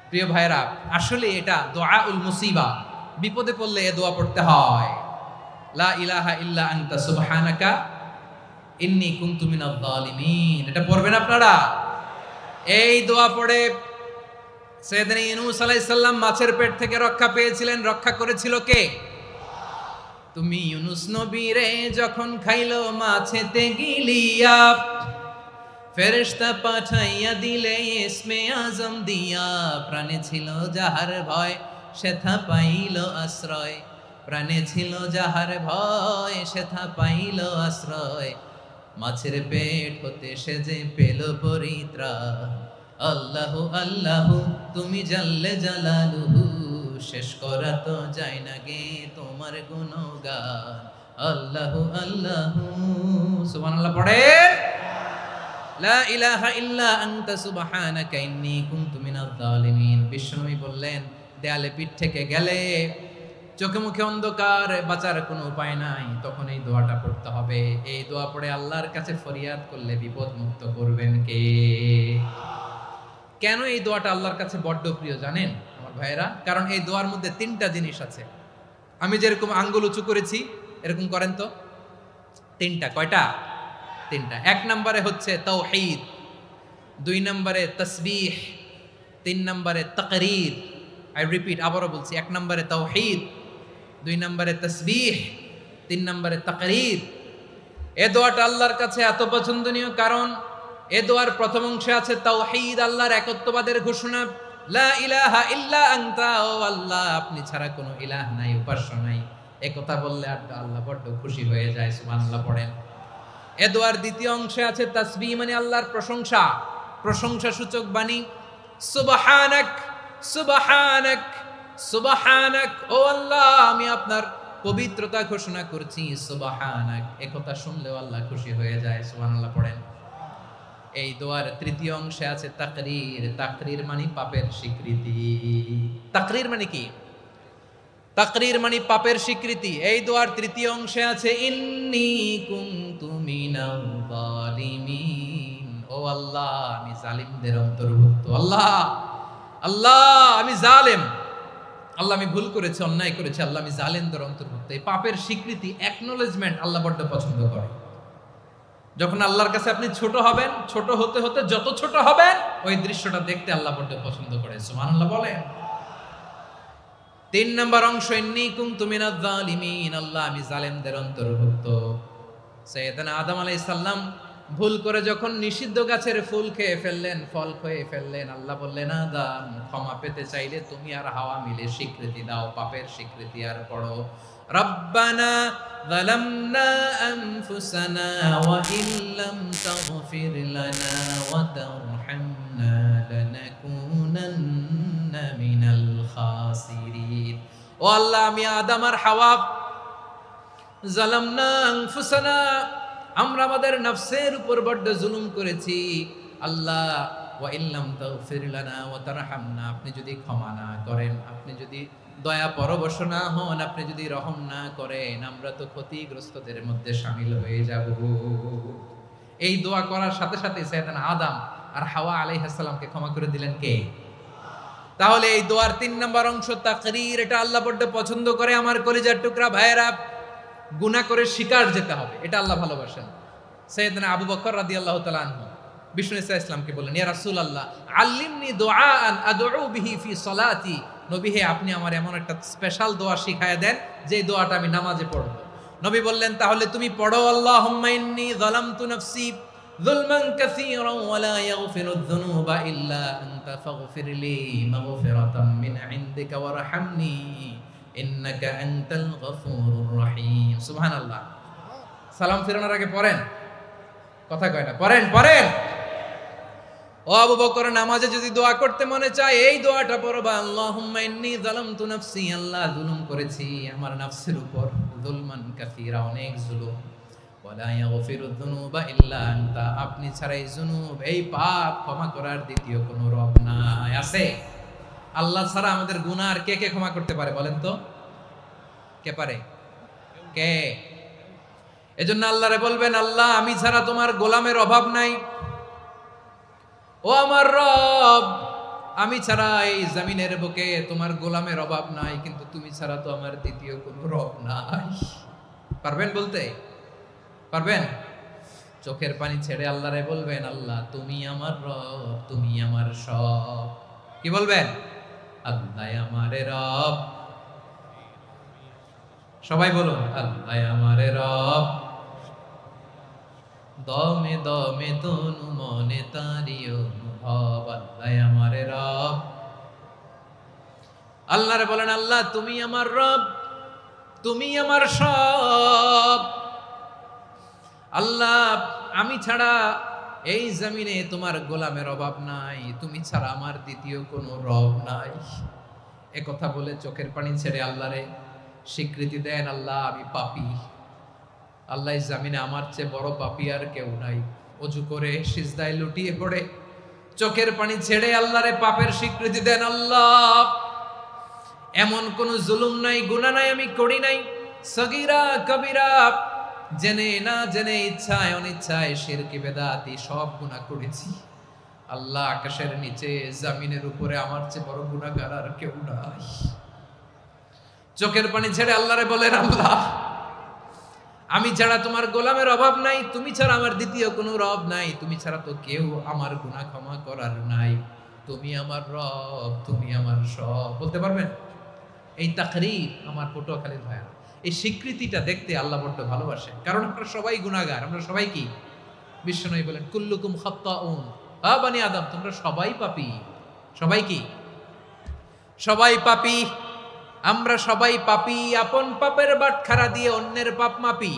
প্রিয় ভাইরা, আসলে এটা দুআউল মুসিবা, বিপদে পড়লে এ দোয়া পড়তে হয়। লা ইলাহা ইল্লা আনতা সুবহানাকা ইন্নী কুনতু মিনাজ জালিমিন। এটা পড়বেন আপনারা। এই দোয়া পড়ে সাইয়েদনা ইউনূস আলাইহিস সালাম মাছের পেট থেকে রক্ষা পেয়েছিলেন। রক্ষা করেছিল কে? তুমি ইউনূস নবীরে যখন খাইলো মাছেতে গিলিয়া, ফেরেশতা পাঠাইয়া দিলে ইসমে আজম দিয়া, প্রাণে ছিল যাহার ভয় সেথা পাইল আশ্রয়, প্রাণে ছিল যাহার ভয় সেথা পাইল আশ্রয়, মাছের পেট হতে সে যে পেল পরিত্রাণ। আল্লাহু আল্লাহু তুমি জাল্লে জালালুহু, শেষ করা তো যায় না গে তোমার গুণগান। আল্লাহু আল্লাহু, সুবহানাল্লাহ পড়েন। লা ইলাহা ইল্লা আনতা সুবহানাকা ইন্নী কুনতু মিনাজ জালিমিন। বিশ্বনবী বললেন, দেয়ালে পিঠ থেকে গেলে, চোখে মুখে অন্ধকার, বাঁচার কোনো উপায় নাই, তখন এই দোয়াটা পড়তে হবে। এই দোয়া পড়ে আল্লাহর কাছে ফরিয়াদ করলে বিপদ মুক্ত করবেন কে? কেন এই দোয়াটা আল্লাহর কাছে বড্ড প্রিয় জানেন আমার ভাইয়েরা? কারণ এই দোয়ার মধ্যে তিনটা জিনিস আছে। আমি যেরকম আঙ্গুল উঁচু করেছি এরকম করেন তো। তিনটা। কয়টা? তিনটা। এক নম্বরে হচ্ছে তাওহীদ, দুই নম্বরে তাসবিহ, তিন নম্বরে তাকরীর। আই রিপিট, আবারও বলছি, এক নম্বরে তাওহীদ, দুই নম্বরে তাসবিহ, তিন নম্বরে তাকরীর। এ দোয়াটা আল্লাহর কাছে এত পছন্দনীয় কারণ এ দোয়ার প্রথম অংশে আছে তাওহীদ, আল্লাহর একত্ববাদের ঘোষণা। লা ইলাহা ইল্লা আনতা, ও আল্লাহ আপনি ছাড়া কোনো ইলাহ নাই, উপাস্য নাই। এই কথা বললে আল্লাহ বড্ড খুশি হয়ে যায়। সুবহানাল্লাহ পড়েন। এ দোয়ার দ্বিতীয় অংশে আছে তাসবিহ, মানে আল্লাহর প্রশংসা, প্রশংসা সূচক বাণী। সুবহানাক সুবহানাক সুবহানাক, ও আল্লাহ আমি আপনার পবিত্রতা ঘোষণা করছি। সুবহানাক, এই কথা শুনলেও আল্লাহ খুশি হয়ে যায়। সুবহানাল্লাহ পড়েন। এই দোয়ার তৃতীয় অংশে আছে তাকরীর, তাকরীর মানে পাপের স্বীকৃতি। তাকরীর মানে কি? তাকরীর মানে পাপের স্বীকৃতি। এই দোয়ার তৃতীয় অংশে আছে ইন্নী কুনতু মিনাল জালিমিন, ও আল্লাহ আমি জালিমদের অন্তর্ভুক্ত। আল্লাহ আল্লাহ আমি জালেম, আল্লাহ আমি ভুল করেছি, অন্যায় করেছি, আল্লাহ আমি জালেমদের অন্তর্ভুক্ত। এই পাপের স্বীকৃতি, অ্যাকনোলেজমেন্ট আল্লাহ বড্ড পছন্দ করে। যখন আল্লাহর কাছে আপনি ছোট হবেন, ছোট হতে হতে যত ছোট হবেন, ওই দৃশ্যটা দেখতে আল্লাহ বড্ড পছন্দ করে। সুবহানাল্লাহ বলেন। তিন নম্বর অংশ ইন্নী কুনতু মিনাজ জালিমিন, আল্লাহ আমি জালেমদের অন্তর্ভুক্ত। সাইয়েদনা আদম আলাইহিস সালাম ভুল করে যখন নিষিদ্ধ গাছের ফুল খেয়ে ফেললেন, ফল খেয়ে ফেললেন, আল্লাহ বললেন আদম ক্ষমা পেতে চাইলে তুমি আর হাওয়া মিলে স্বীকৃতি দাও, পাপের স্বীকৃতি আর পড়ো। রব্বানা যালামনা আনফুসানা ওয়া ইল্লাম তাগফির লানা ওয়া তারহামনা লানাকুনান্না মিনাল খাসিরিন। ও আল্লাহ আমি আদম আর হাওয়া, যালামনা আনফুসানা, আমরা আমাদের নফসের উপর বড্ড জুলুম করেছি। আল্লাহ ওয়া ইল্লাম তাগফির লানা ওয়া তারহামনা, আপনি যদি ক্ষমা না করেন, আপনি যদি দয়া পরবশ না হন, আপনি যদি রহম না করেন, আমরা তো ক্ষতিগ্রস্তদের মধ্যে শামিল হয়ে যাব। এই দোয়া করার সাথে সাথে সাইয়েদনা আদম আর হাওয়া আলাইহিস সালামকে ক্ষমা করে দিলেন কে? তাহলে এই দোয়ার তিন নম্বর অংশ তাকরীর, এটা আল্লাহ বড্ড পছন্দ করে। আমার কলিজার টুকরা ভাইয়েরা, গুনাহ করে শিকার যেতে হবে, এটা আল্লাহ ভালোবাসেন। সাইয়েদনা আবু বকর রাদিয়াল্লাহু তাআলা আনহু বিষ্ণু ইসা ইসলামকে বললেন, ইয়া রাসূলুল্লাহ আল্লিমনি দুআআন আদউ বিহি ফি সলাতি, নবী হে আপনি আমার এমন একটা স্পেশাল দোয়া শিখায়া দেন যে দোয়াটা আমি নামাজে পড়ব। নবী বললেন, তাহলে তুমি পড়ো আল্লাহুম্মা ইন্নী যালামতু নাফসি যুলমান কাসীরান ওয়া লা ইয়াগফিরুয যুনুবা ইল্লা আনতা ফাগফিরলি মাগফিরাতাম মিন ইনদিকা ওয়ারহামনি ইন্নাকা আনতাল গফুরুর রহিম। সুবহানাল্লাহ। সালাম ফিরানোর আগে পড়েন, কথা কয় না, পড়েন পড়েন। ও আবু বকর, নামাজে যদি দোয়া করতে মনে চায় এই দোয়াটা পড়বা, আল্লাহুম্মা ইন্নী যালামতু নাফসি, আল্লাহ জুলুম করেছি আমার নফসের উপর, যুলমান কাসীরা, অনেক জুলুম, ওয়া লা ইয়াগফিরুয যুনুবা ইল্লা আনতা, আপনি ছাড়া এই জুনুব, এই পাপ ক্ষমা করার দ্বিতীয় কোনো রব নাই। আছে? আল্লাহ ছাড়া আমাদের গুনাহ আর কে কে ক্ষমা করতে পারে বলেন তো? কে পারে? কে? এজন্য আল্লাহরে বলবেন, আল্লাহ আমি ছাড়া তোমার গোলামের অভাব নাই। ও আমার রব, আমি ছাড়া এই জমিনের বুকে তোমার গোলামের অভাব নাই, কিন্তু তুমি ছাড়া তো আমার দ্বিতীয় কোনো রব নাই। পারবেন বলতে? পারবেন? চোখের পানি ছেড়ে আল্লাহরে বলবেন, আল্লাহ তুমি আমার রব, তুমি আমার সব। কি বলবেন? আল্লাহ আমারে রব। সবাই বলুন, আল্লাহ আমারে রব, দমে দমে তনু মনে তারি অনুভব। আল্লাহ আমারে রব। আল্লাহরে বলেন, আল্লাহ তুমি আমার রব, তুমি আমার সব। আল্লাহ আমি ছাড়া এই জমিনে তোমার গোলামের অভাব নাই, তুমি ছাড়া আমার দ্বিতীয় কোনো রব নাই। এ কথা বলে চোখের পানি ছেড়ে আল্লাহরে স্বীকৃতি দেন, আল্লাহ আমি পাপী। আল্লাহ জামিনে আমার চেয়ে বড় পাপী আর কেউ নাই। অজু করে সিজদায় লুটিয়ে পড়ে চোখের পানি ছেড়ে আল্লাহরে পাপের স্বীকৃতি দেন, আল্লাহ এমন কোন জুলুম নাই, গুনাহ নাই আমি করি নাই, সগীরা কবিরা, জেনে না জেনে, ইচ্ছায় অনিচ্ছায়, শিরকি বেদাতি সব গুনাহ করেছি। আল্লাহ আকাশের নিচে জমিনের উপরে আমার চেয়ে বড় গুনাহগার আর কেউ নাই। চোখের পানি ছেড়ে আল্লাহরে বলেন, আল্লাহ আমি ছাড়া তোমার গোলামের অভাব নাই, তুমি ছাড়া আমার দ্বিতীয় কোনো রব নাই, তুমি ছাড়া তো কেউ আমার গুনাহ ক্ষমা করার নাই, তুমি আমার রব, তুমি আমার সব। বলতে পারবেন? এই তাকরীর আমার পটুয়াখালীর ভাইয়া, এই স্বীকৃতিটা দেখতে আল্লাহ বড্ড ভালোবাসেন, কারণ আমরা সবাই গুনাহগার। আমরা সবাই কি? বিশ্বনবী বলেন, কুল্লুকুম খাত্তাউন, আ বনি আদম তোমরা সবাই পাপী। সবাই কি? সবাই পাপী। আমরা সবাই পাপী, আপন পাপের বাটখারা দিয়ে অন্যের পাপ মাপি।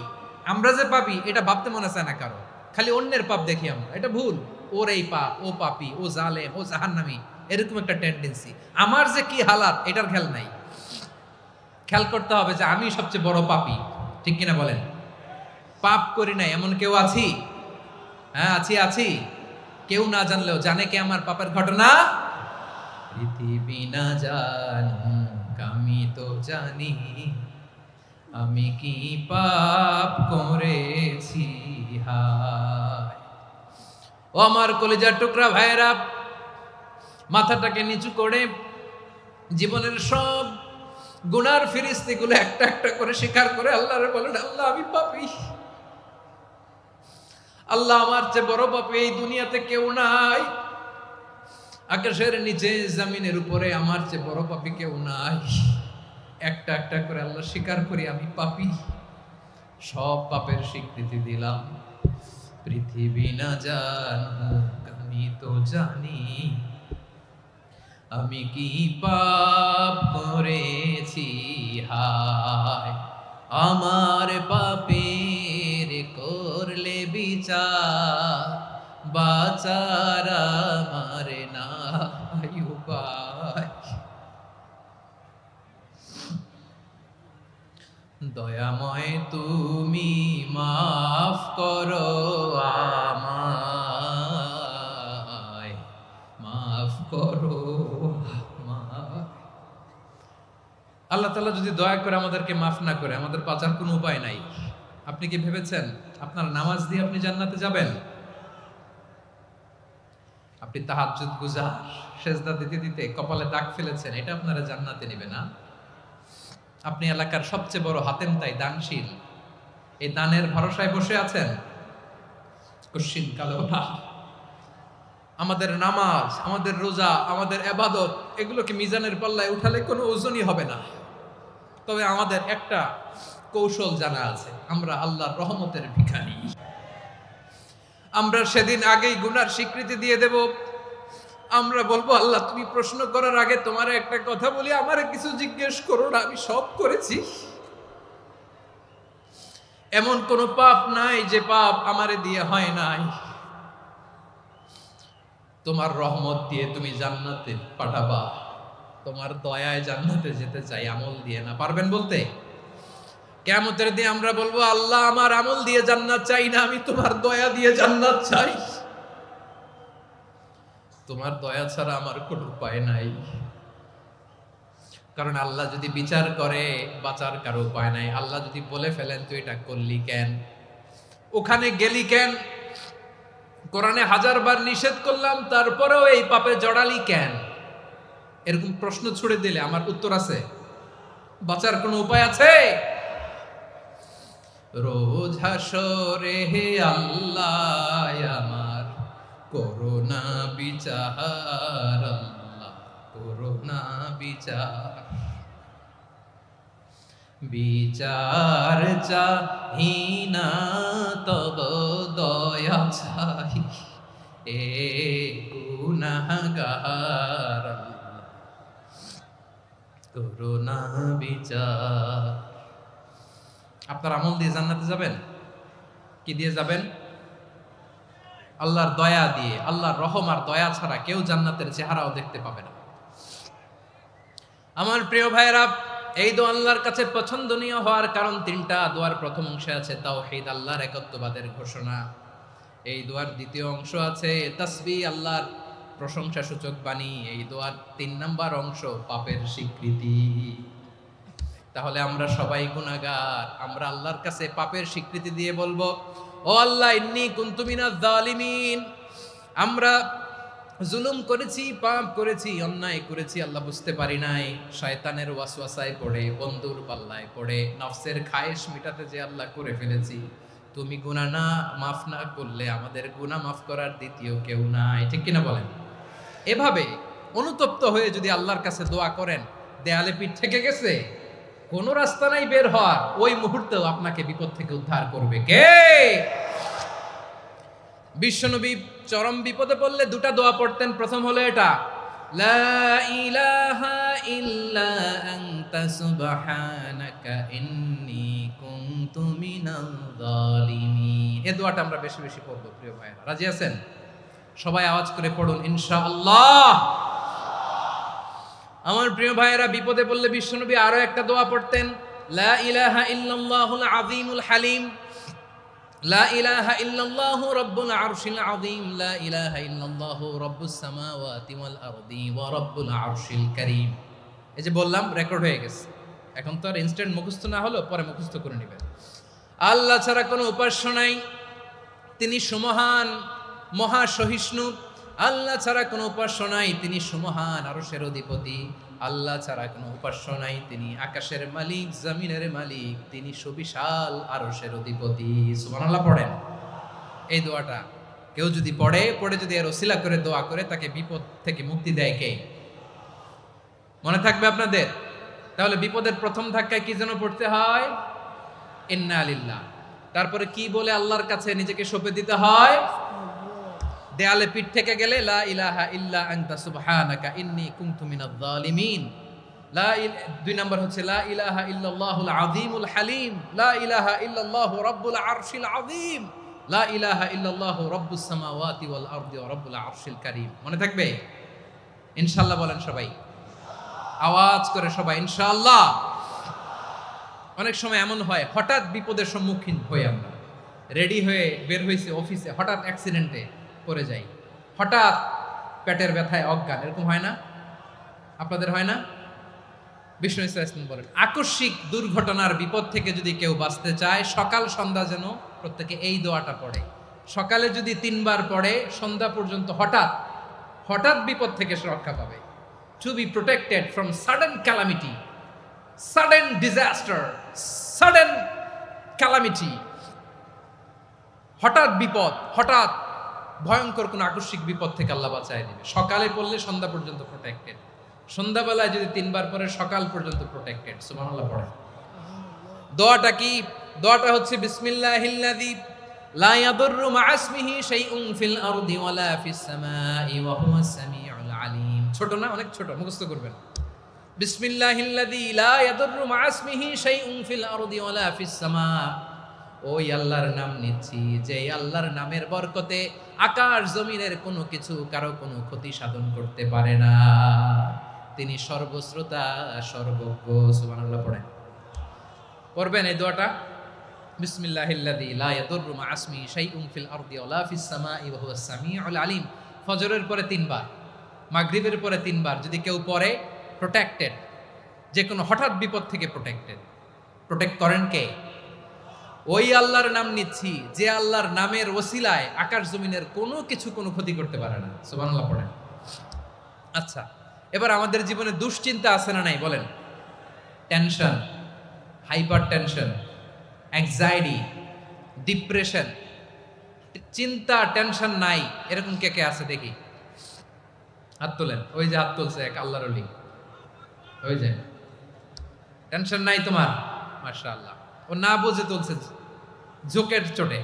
আমরা যে পাপী এটা ভাবতে মনে চায় না কারো, খালি অন্যের পাপ দেখি আমরা, এটা ভুল। ওর এই পাপ, ও পাপী, ও জালেম, ও জাহান্নামী, এরকম একটা টেন্ডেন্সি। আমার যে কি হালাত এটার খেয়াল নাই। খেয়াল করতে হবে যে আমি সবচেয়ে বড় পাপী, ঠিক কিনা বলেন? পাপ করি নাই এমন কেউ আছি? হ্যাঁ আছি, আছি। কেউ না জানলেও জানে কে আমার পাপের ঘটনা? পৃথিবী না জানুক আমি তো জানি, আমি কি পাপ করেছি হায়। ও আমার কলিজার টুকরা ভাইয়েরা, মাথাটাকে নিচু করে জীবনের সব গুনার ফিরিস্তিগুলো একটা একটা করে স্বীকার করে আল্লাহরে বলেন, আল্লাহ আমি পাপী। আল্লাহ আমার চেয়ে বড় পাপী এই দুনিয়াতে কেউ নাই। আকাশের নিচে জমিনের উপরে আমার চেয়ে বড় পাপী কেউ নাই। একটা একটা করে আল্লাহ স্বীকার করি আমি পাপী, সব পাপের স্বীকৃতি দিলাম। পৃথিবী না জানুক আমি তো জানি, আমি কি পাপ করেছি হায়। আমার পাপের করলে বিচার, বাঁচার আমার নাই উপায়। দয়াময় তুমি মাফ করো আমায়, মাফ করো আমায়। আল্লাহ তাআলা যদি দয়া করে আমাদেরকে মাফ না করে, আমাদের বাঁচার কোনো উপায় নাই। আপনি কি ভেবেছেন আপনার নামাজ দিয়ে আপনি জান্নাতে যাবেন? আপনি তাহাজ্জুদ গুজার, সেজদা দিতে দিতে কপালে দাগ ফেলেছেন, এটা আপনারা জান্নাতে নেবে না। আপনি এলাকার সবচেয়ে বড় হাতেম তাই দানশীল, এই দানের ভরসায় বসে আছেন, কশিন কালো না। আমাদের নামাজ, আমাদের রোজা, আমাদের ইবাদত, এগুলোকে মিজানের পাল্লায় উঠালে কোনো ওজনই হবে না। তবে আমাদের একটা কৌশল জানা আছে, আমরা আল্লাহর রহমতের ভিখারি। আমরা সেদিন আগেই গুনার স্বীকৃতি দিয়ে দেব। আমরা বলবো, আল্লাহ তুমি প্রশ্ন করার আগে তোমার একটা কথা বলি, আমারে কিছু জিজ্ঞেস করো না, আমি সব করেছি। এমন কোন পাপ নাই যে পাপ আমারে দিয়ে হয় নাই। তোমার রহমত দিয়ে তুমি জান্নাতে পাঠাবা, তোমার দয়ায় জান্নাতে যেতে চাই, আমল দিয়ে না। পারবেন বলতে? কিয়ামতের দিন আমরা বলবো, আল্লাহ আমার আমল দিয়ে জান্নাত চাই না, আমি তোমার দয়া দিয়ে জান্নাত চাই। তোমার দয়া ছাড়া আমার কোনো উপায় নাই। কারণ আল্লাহ যদি বিচার করে বাঁচার কারো উপায় নাই। আল্লাহ যদি বলে ফেলেন তুই এটা করলি কেন, ওখানে গেলি কেন? কোরআনে 1000 বার নিষেধ করলাম, তারপরেও এই পাপে জড়ালি কেন? এরকম প্রশ্ন ছুড়ে দিলে আমার উত্তর আছে? বাঁচার কোনো উপায় আছে? রোজ হাসরে হে আল্লাহ আমার করোনা বিচার, আল্লাহ করোনা বিচার, বিচার চাহি না তব দয়া চাই, এ গুনাহগার, আল্লাহ করোনা বিচার। আপনার আমল দিয়ে জান্নাতে যাবেন? কি দিয়ে যাবেন? আল্লাহর দয়া দিয়ে। আল্লাহর রহম আর দয়া ছাড়া কেউ জান্নাতের চেহারাও দেখতে পাবে না। আমার প্রিয় ভাইরা, এই দোয়া আল্লাহর কাছে পছন্দনীয় হওয়ার কারণ তিনটা। দোয়ার প্রথম অংশে আছে তাওহীদ, আল্লাহর একত্ববাদের ঘোষণা। এই দোয়ার দ্বিতীয় অংশ আছে তাসবিহ, আল্লাহর প্রশংসা সূচক বাণী। এই দোয়ার 3 নাম্বার অংশ পাপের স্বীকৃতি। তাহলে আমরা সবাই গুনাহগার। আমরা আল্লাহর কাছে পাপের স্বীকৃতি দিয়ে বলবো, ও আল্লাহ ইন্নী কুনতু মিনাজ জালিমিন, আমরা জুলুম করেছি, পাপ করেছি, অন্যায় করেছি, আল্লাহ বুঝতে পারি নাই, শয়তানের ওয়াসওয়াসায় পড়ে, বন্ধুর পাল্লায় পড়ে, নফসের খায়েশ মিটাতে যে আল্লাহ করে ফেলেছি। তুমি গুনাহ না মাফ না করলে আমাদের গুনাহ মাফ করার দ্বিতীয় কেউ নাই। ঠিক কিনা বলেন? এভাবে অনুতপ্ত হয়ে যদি আল্লাহর কাছে দোয়া করেন, দেয়ালে পিঠ থেকে গেছে, কোন রাস্তা নাই বের হওয়ার, ওই মুহূর্তেও আপনাকে বিপদ থেকে উদ্ধার করবে কে? বিশ্বনবী চরম বিপদে পড়লে 2টা দোয়া পড়তেন। প্রথম হলো এটা, লা ইলাহা ইল্লা আনতা সুবহানাকা ইন্নী কুনতু মিনাল জালিমিন। এই দোয়াটা আমরা বেশি বেশি পড়ব প্রিয় ভাইরা। রাজি আছেন? সবাই আওয়াজ করে পড়ুন ইনশাআল্লাহ। আমার প্রিয় ভাইয়েরা, বিপদে পড়লে বিশ্বনবী আরো একটা দোয়া পড়তেন, লা ইলাহা ইল্লাল্লাহুল আযীমুল হালিম, লা ইলাহা ইল্লাল্লাহু রাব্বুল আরশিল আযীম, লা ইলাহা ইল্লাল্লাহু রাব্বুস সামাওয়াতি ওয়াল আরদি ওয়া রাব্বুল আরশিল কারীম। এই যে বললাম, রেকর্ড হয়ে গেছে। এখন তো আর ইনস্ট্যান্ট মুখস্থ না হলো, পরে মুখস্থ করে নেবেন। আল্লাহ ছাড়া কোনো উপাস্য নাই, তিনি সুমহান, মহা সহিষ্ণু। আল্লাহ ছাড়া কোনো উপাস্য নাই, তিনি সুমহান, আরশের অধিপতি। আল্লাহ ছাড়া কোনো উপাস্য নাই, তিনি আকাশের মালিক, জমিনের মালিক, তিনি সুবিশাল আরশের অধিপতি। সুবহানাল্লাহ পড়েন। এই দোয়াটা কেউ যদি পড়ে যদি এর ওসিলা করে দোয়া করে, তাকে বিপদ থেকে মুক্তি দেয় কে? মনে থাকবে আপনাদের? তাহলে বিপদের প্রথম ধাক্কায় কি যেন পড়তে হয়? ইন্না লিল্লাহ। তারপরে কি বলে আল্লাহর কাছে নিজেকে সঁপে দিতে হয়? দেয়ালে পিঠ থেকে গেলে লা ইলাহা ইল্লা আনতা সুবহানাকা ইন্নী কুনতু মিনাজ জালিমিন। 2 নাম্বার হচ্ছে লা ইলাহা ইল্লাল্লাহুল আযীমুল হালিম, লা ইলাহা ইল্লাল্লাহু রাব্বুল আরশিল আযীম, লা ইলাহা ইল্লাল্লাহু রাব্বুস সামাওয়াতি ওয়াল আরদি ওয়া রাব্বুল আরশিল কারীম। মনে থাকবে? ইনশাআল্লাহ বলেন সবাই, আওয়াজ করে সবাই ইনশাআল্লাহ। অনেক সময় এমন হয়, হঠাৎ বিপদের সম্মুখীন হই আমরা, রেডি হয়ে বের হইছে অফিসে, হঠাৎ অ্যাক্সিডেন্টে পড়ে যাই, হঠাৎ পেটের ব্যথায় অজ্ঞান। এরকম হয় না? আপনাদের হয় না? বিষ্ণু ইসলাম বলেন, আকস্মিক দুর্ঘটনার বিপদ থেকে যদি কেউ বাঁচতে চায়, সকাল সন্ধ্যা যেন প্রত্যেকে এই দোয়াটা পড়ে। সকালে যদি 3 বার পড়ে, সন্ধ্যা পর্যন্ত হঠাৎ বিপদ থেকে সে রক্ষা পাবে। To be protected from sudden calamity, sudden disaster, sudden calamity. হঠাৎ বিপদ, হঠাৎ ভয়ঙ্কর কোন আকস্মিক বিপদ থেকে আল্লাহ বাঁচায় দিবে। সকালে পড়লে সন্ধ্যা পর্যন্ত প্রোটেক্টেড, সন্ধ্যাবেলায় যদি 3 বার পরে সকাল পর্যন্ত প্রোটেক্টেড। সুবহানাল্লাহ পড়ে। দোয়াটা কি? দোয়াটা হচ্ছে বিসমিল্লাহিল্লাযী লা ইয়াদুররু মা'a ইসমিহি শাইউন ফিল আরদি ওয়ালা ফিস সামাই ওয়া হুয়াস সামিউল আলিম। ছোট না? অনেক ছোট, মুখস্থ করবেন। বিসমিল্লাহিল্লাযী লা ইয়াদুররু মা'a ইসমিহি শাইউন ফিল আরদি ওয়ালা ফিস সামা। ওই আল্লাহর নাম নিচ্ছি, যে আল্লাহর নামের বরকতে আকাশ জমিনের কোনো কিছু কারো কোনো ক্ষতি সাধন করতে পারে না। তিনি সর্বশ্রোতা, সর্বজ্ঞ। সুবহানাল্লাহ পড়েন। পড়বেন এই দোয়াটা, বিসমিল্লাহিল্লাযী লা ইয়াদুররু মা'a ইসমিহি শাইউন ফিল আরদি ওয়ালা ফিস সামাই ওয়া হুয়াস সামিউল আলিম। ফজরের পরে 3 বার, মাগরিবের পরে 3 বার যদি কেউ পড়ে, প্রোটেক্টেড, যে কোনো হঠাৎ বিপদ থেকে প্রোটেক্টেড। প্রোটেক্ট করেন কে? ওই আল্লাহর নাম নিচ্ছি যে আল্লাহর নামের ওসিলায় আকাশ জমিনের কোনো কিছু কোনো ক্ষতি করতে পারে না। সুবহানাল্লাহ পড়েন। আচ্ছা, এবার আমাদের জীবনে দুশ্চিন্তা আছে না নাই বলেন? Tension, hyper tension, anxiety, depression, চিন্তা টেনশন নাই এরকম কে কে আছে দেখি, হাত তোলেন। ওই যে হাত তুলছে এক আল্লাহর ওলি, ওই যে টেনশন নাই তোমার, মাশাআল্লাহ। ও না বুঝে তুলছে, জোকের চোটে,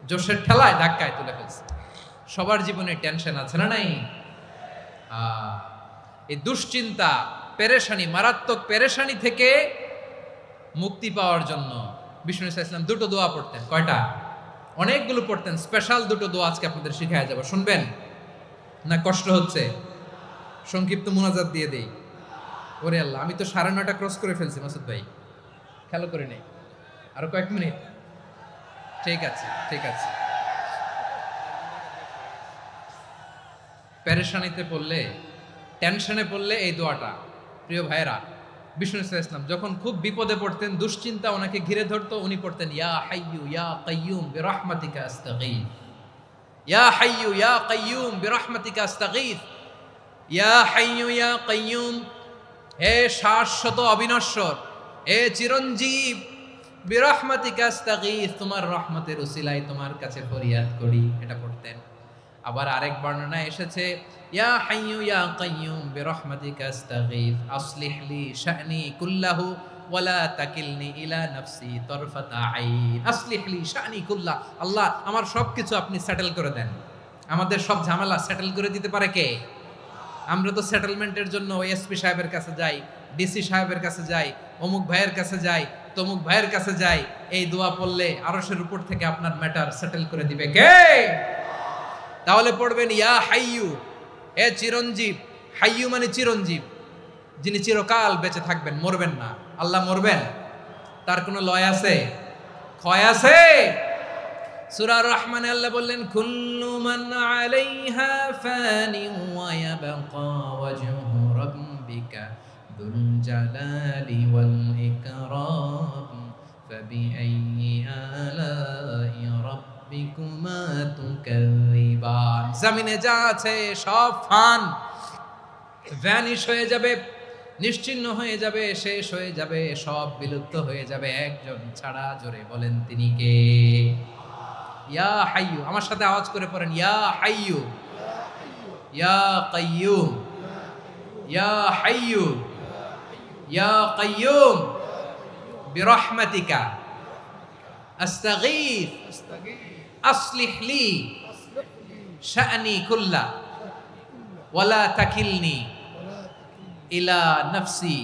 জোশের ঠেলায় ধাক্কায় তুলে ফেলছে। সবার জীবনে টেনশন আছে না নাই? এই দুশ্চিন্তা, পেরেশানি, মারাত্মক পেরেশানি থেকে মুক্তি পাওয়ার জন্য বিষ্ণু ইসলাম দুটো দোয়া পড়তেন। কয়টা? অনেকগুলো পড়তেন। স্পেশাল দুটো দোয়া আজকে আপনাদের শিখায়া যাব, শুনবেন না? কষ্ট হচ্ছে? সংক্ষিপ্ত মুনাজাত দিয়ে দেই। ওরে আল্লাহ, আমি তো 9:30 ক্রস করে ফেলছি মাসুদ ভাই, খেয়াল করে নেই। আরো কয়েক মিনিট, ঠিক আছে ঠিক আছে। পেরেশানিতে পড়লে, টেনশনে পড়লে এই দোয়াটা, প্রিয় ভাইরা, বিষ্ণু ইসলাম যখন খুব বিপদে পড়তেন, দুশ্চিন্তা ওনাকে ঘিরে ধরতো, উনি পড়তেন ইয়া হাইয়ু ইয়া কাইয়ুম বিরহমাতিকা আস্তাগীথ, ইয়া হাইয়ু ইয়া কাইয়ুম বিরহমাতিকা আস্তাগীথ, ইয়া হাইয়ু ইয়া কাইয়ুম, হে শাশ্বত অবিনশ্বর, হে চিরঞ্জীব, বিরহমাতিকা আস্তাগীথ, তোমার রহমতের উসিলায় তোমার কাছে ফরিয়াদ করি, এটা পড়তেন। আবার আরেক বর্ণনা এসেছে ইয়া হাইয়ু ইয়া কাইয়ুম বিরহমাতিকা আস্তাগীথ আসলিহ লি শা'নি কুল্লাহু ওয়ালা তাকিলনি ইলা নাফসি তারফাতা আইন। আসলিহ লি শা'নি কুল্লাহ, আল্লাহ আমার সবকিছু আপনি সেটেল করে দেন। আমাদের সব ঝামেলা সেটেল করে দিতে পারে কে? আমরা তো সেটেলমেন্টের জন্য এসপি সাহেবের কাছে যাই, ডিসি সাহেবের কাছে যাই, অমুক ভাইয়ের কাছে যাই, তমুক ভাইয়ের কাছে যাই। এই দোয়া পড়লে আরশের উপর থেকে আপনার ম্যাটার সেটেল করে দিবে কে? তাহলে পড়বেন ইয়া হাইয়ু, হে চিরঞ্জীব। হাইয়ু মানে চিরঞ্জীব, যিনি চিরকাল বেঁচে থাকবেন, মরবেন না। আল্লাহ মরবেন? তার কোনো লয় আছে? ক্ষয় আছে? সূরা রহমানে আল্লাহ বললেন কুল্লু মান আলাইহা ফানি ওয়া ইয়াবকা ওয়াজহু রাব্বিকা যুল জালালি ওয়াল ইকরাম ফাবিআইয়ি আলাই রাব্বিকুমা তুকাযিবান। জমিনে যা আছে সব ফান, ভ্যানিশ হয়ে যাবে, নিশ্চিহ্ন হয়ে যাবে, শেষ হয়ে যাবে, সব বিলুপ্ত হয়ে যাবে, একজন ছাড়া। জোরে বলেন তিনি কে? ইয়া হাইয়ু, আমার সাথে আওয়াজ করে পড়েন ইয়া হাইয়ু ইয়া কাইয়ুম ইয়া হাইয়ু ইয়া কাইয়ুম বিরহমাতিকা আস্তাগীথ আসলিহ লি শা'নি কুল্লা ওয়ালা তাকিলনি ইলা নাফসি